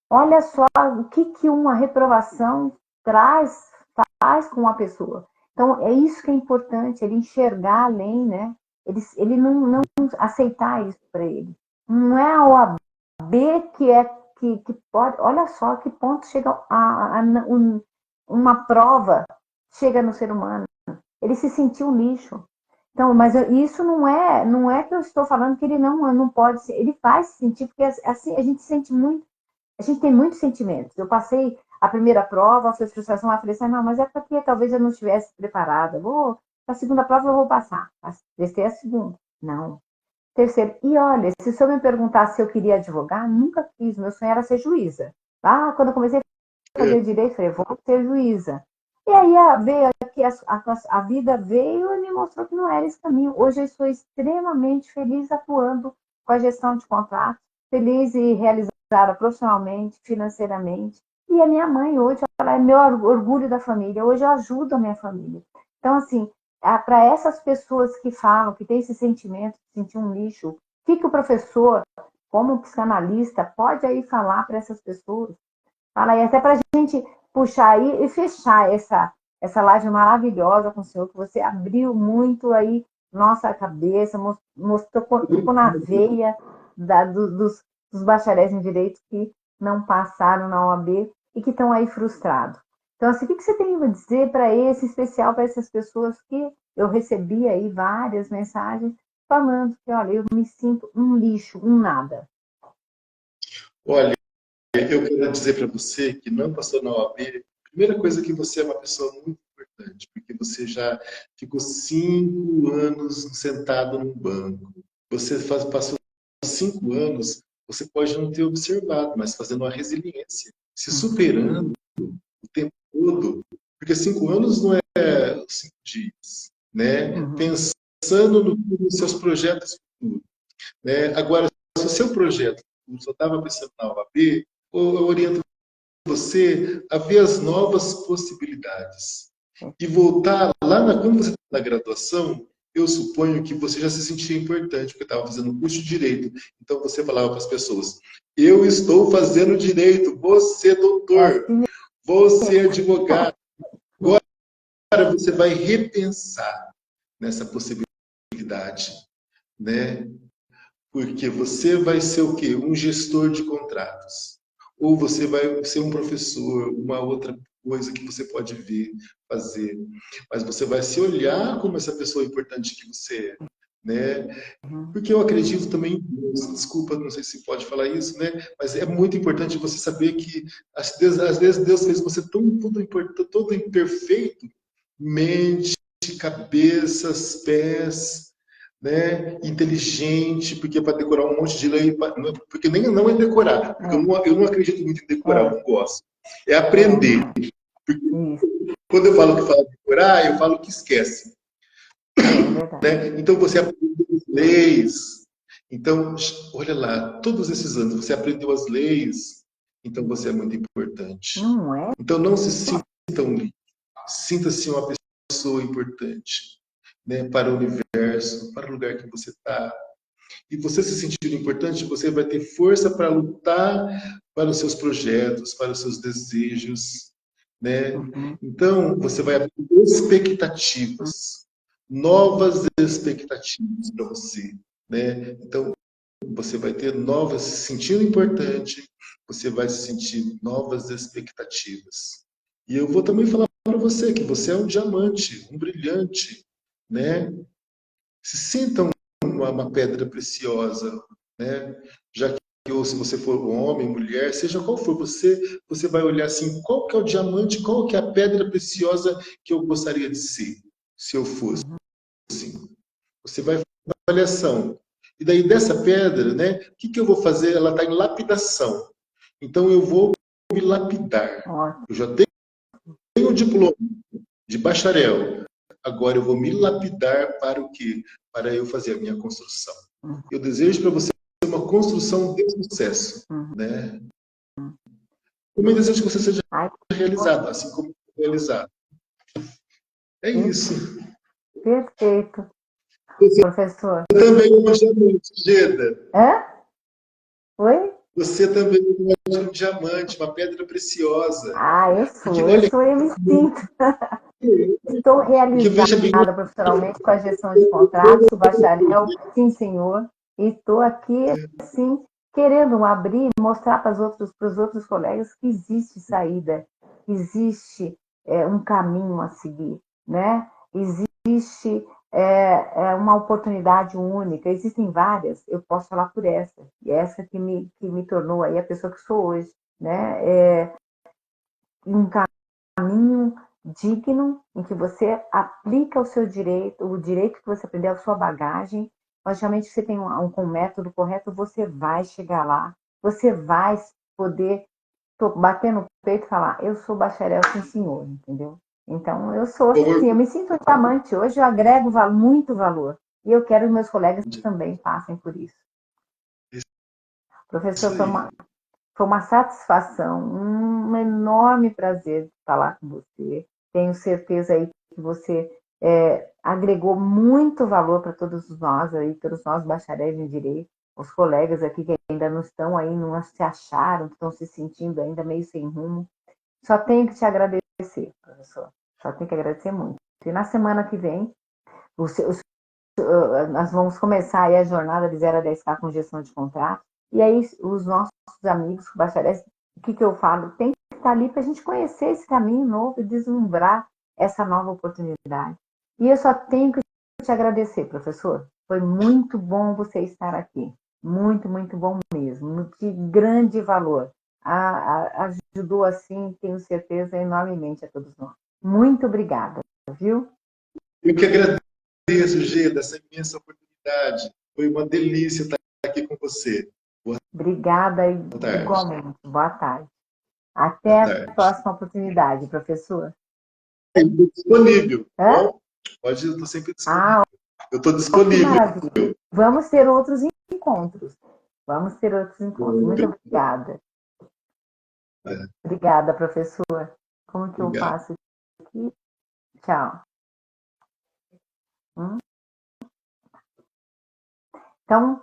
Olha só o que uma reprovação faz com uma pessoa. Então, é isso que é importante, ele enxergar além, né? Ele não aceitar isso para ele. Não é a OAB que pode. Olha só que ponto chega uma prova chega no ser humano. Ele se sentiu um lixo. Então, mas isso não é que eu estou falando que ele não pode ser, ele vai se sentir, porque assim a gente sente muito, a gente tem muitos sentimentos. Eu passei a primeira prova, foi frustração, eu falei assim, não, mas é porque talvez eu não estivesse preparada. A segunda prova eu vou passar. Testei a segunda. Não. Terceiro, e olha, se o senhor me perguntasse se eu queria advogar, nunca quis, meu sonho era ser juíza. Quando eu comecei a fazer direito, eu falei, vou ser juíza. E aí veio aqui, a vida veio e me mostrou que não era esse caminho. Hoje eu estou extremamente feliz atuando com a gestão de contratos, feliz e realizada profissionalmente, financeiramente. E a minha mãe hoje, ela é meu orgulho da família. Hoje eu ajudo a minha família. Então, assim, para essas pessoas que falam, que têm esse sentimento de sentir um lixo, o que o professor, como psicanalista, pode aí falar para essas pessoas? Fala aí, até para a gente puxar aí e fechar essa live maravilhosa com o senhor, que você abriu muito aí nossa cabeça, mostrou, tocou na veia dos bacharéis em direito que não passaram na OAB e que estão aí frustrados. Então, assim, o que você tem a dizer para esse especial, para essas pessoas que eu recebi aí várias mensagens falando que, olha, eu me sinto um lixo, um nada. Olha, eu quero dizer para você que não passou na OAB, primeira coisa que você é uma pessoa muito importante, porque você já ficou 5 anos sentado num banco. Você passou 5 anos, você pode não ter observado, mas fazendo uma resiliência, se superando o tempo todo, porque 5 anos não é 5 dias, né? Uhum. Pensando nos seus projetos futuros, né? Agora, se o seu projeto só estava pensando na OAB, eu oriento você a ver as novas possibilidades e voltar lá quando você está na graduação eu suponho que você já se sentia importante, porque estava fazendo um curso de direito. Então você falava para as pessoas: eu estou fazendo direito, você É doutor, assim você advogado. Agora você vai repensar nessa possibilidade, né? Porque você vai ser o quê? Um gestor de contratos. Ou você vai ser um professor, uma outra coisa que você pode ver, fazer. Mas você vai se olhar como essa pessoa importante que você é, né? Porque eu acredito também em Deus. Desculpa, não sei se pode falar isso, né? Mas é muito importante você saber que às vezes Deus fez você tudo importante, todo imperfeito, mente, cabeças, pés, né? Inteligente, porque para decorar um monte de lei, porque nem não é decorar, porque eu não acredito muito em decorar, eu é, não gosto. É aprender. isso, Quando eu falo que fala decorar, eu falo que esquece. é verdade. Né? Então você aprendeu as leis. Então, olha lá, todos esses anos você aprendeu as leis, então você é muito importante. Não é? Então não se sinta um lixo, sinta-se uma pessoa importante, né? Para o universo, para o lugar que você está. E você se sentindo importante, você vai ter força para lutar para os seus projetos, para os seus desejos, né? Uhum. Então, você vai abrir expectativas, novas expectativas para você, né? Então, você vai ter novas, se sentindo importante, você vai se sentir novas expectativas. E eu vou também falar para você que você é um diamante, um brilhante, né? Se sinta uma pedra preciosa, né? Já que ou se você for homem, mulher, seja qual for você, você vai olhar assim, qual que é o diamante, qual que é a pedra preciosa que eu gostaria de ser, se eu fosse. Você vai fazer uma avaliação. E daí dessa pedra, né, o que que eu vou fazer? Ela está em lapidação. Então eu vou me lapidar. Ótimo. Eu já tenho o diploma de bacharel. Agora eu vou me lapidar para o quê? Para eu fazer a minha construção. Eu desejo para você uma construção de sucesso, Uhum. né? Também desejo que você seja Ai, realizado, assim como realizado. É isso. perfeito, Você professor. também é um diamante, Geda. Hã? Oi? Você também é um diamante, uma pedra preciosa. Ah, Porque, eu olha, sou, eu me sinto. Estou porque veja bem, realizada profissionalmente com a gestão de contratos, o bacharel, sim, senhor. E estou aqui, assim, querendo abrir, mostrar para os outros colegas que existe saída, existe um caminho a seguir, né? Existe uma oportunidade única, existem várias, eu posso falar por essa, e essa que me tornou aí a pessoa que sou hoje, né? Um caminho digno em que você aplica o seu direito, o direito que você aprendeu, a sua bagagem. Logicamente, você tem um método correto, você vai chegar lá, você vai poder bater no peito e falar: eu sou bacharel, sim, senhor, entendeu? Então, eu sou assim, eu me sinto um diamante. Hoje eu agrego muito valor. E eu quero que meus colegas também passem por isso. isso Professor, aí. foi uma satisfação, um enorme prazer falar com você. Tenho certeza aí que você agregou muito valor para todos nós aí, todos nós bacharéis em direito, os colegas aqui que ainda não estão aí, não se acharam, estão se sentindo ainda meio sem rumo. Só tenho que te agradecer, professor. Só tenho que agradecer muito. E na semana que vem, nós vamos começar aí a jornada de 0 a 10K com gestão de contrato. E aí, os nossos amigos bacharéis, o que eu falo? Tem que estar ali para a gente conhecer esse caminho novo e deslumbrar essa nova oportunidade. E eu só tenho que te agradecer, professor. Foi muito bom você estar aqui. Muito, muito bom mesmo. De grande valor. Ajudou, assim, tenho certeza, enormemente a todos nós. Muito obrigada, viu? Eu que agradeço, Gê, dessa imensa oportunidade. Foi uma delícia estar aqui com você. Boa Obrigada tarde. igualmente. Boa tarde. Boa Até a tarde. próxima oportunidade, professor. Estou disponível, tá Hã? bom? Pode, eu estou sempre Ah, disponível. Eu estou que disponível. maravilha. Vamos ter outros encontros. Vamos ter outros encontros. Muito obrigada. Obrigada, professor. Como que eu Obrigado. faço aqui? Tchau. Então,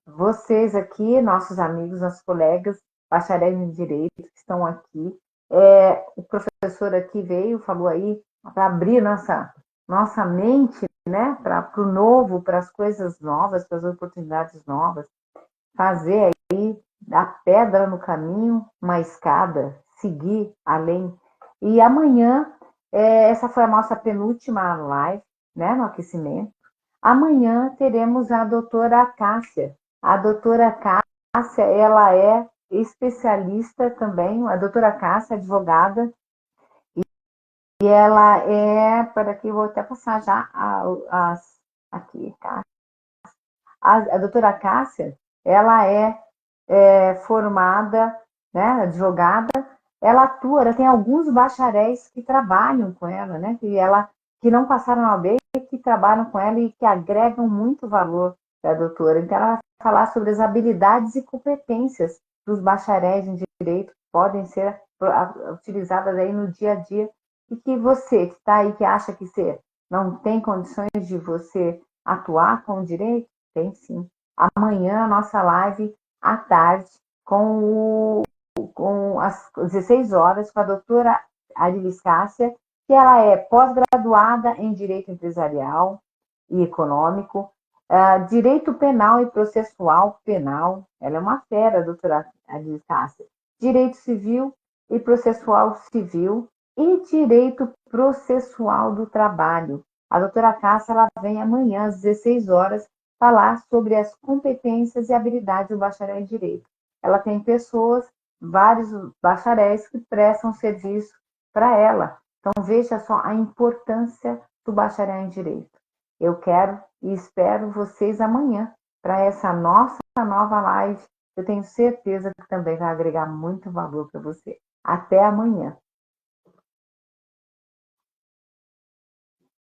vocês aqui, nossos amigos, nossos colegas, bacharéis em Direito, que estão aqui, o professor aqui veio, falou aí, para abrir nossa mente, né, para o novo, para as coisas novas, para as oportunidades novas, fazer aí da pedra no caminho uma escada, seguir além. E amanhã, essa foi a nossa penúltima live, né, no aquecimento. Amanhã teremos a doutora Cássia. A doutora Cássia, ela é especialista também, a doutora Cássia, advogada, e ela para aqui, vou até passar já aqui, tá? A doutora Cássia, ela é formada, né, advogada, ela atua, ela tem alguns bacharéis que trabalham com ela, né, que não passaram na OAB, que trabalham com ela e que agregam muito valor da doutora. Então, ela vai falar sobre as habilidades e competências dos bacharéis em direito que podem ser utilizadas aí no dia a dia e que você que está aí, que acha que você não tem condições de você atuar com o direito, tem sim. Amanhã, a nossa live à tarde, com as 16 horas, com a doutora Arilis Cássia, que ela é pós-graduada em Direito Empresarial e Econômico, Direito Penal e Processual Penal, ela é uma fera, a doutora Arilis Cássia, Direito Civil e Processual Civil e Direito Processual do Trabalho. A doutora Cássia, ela vem amanhã, às 16 horas, falar sobre as competências e habilidades do bacharel em Direito. Ela tem pessoas, vários bacharéis que prestam serviço para ela. Então, veja só a importância do bacharel em Direito. Eu quero e espero vocês amanhã para essa nossa nova live. Eu tenho certeza que também vai agregar muito valor para você. Até amanhã.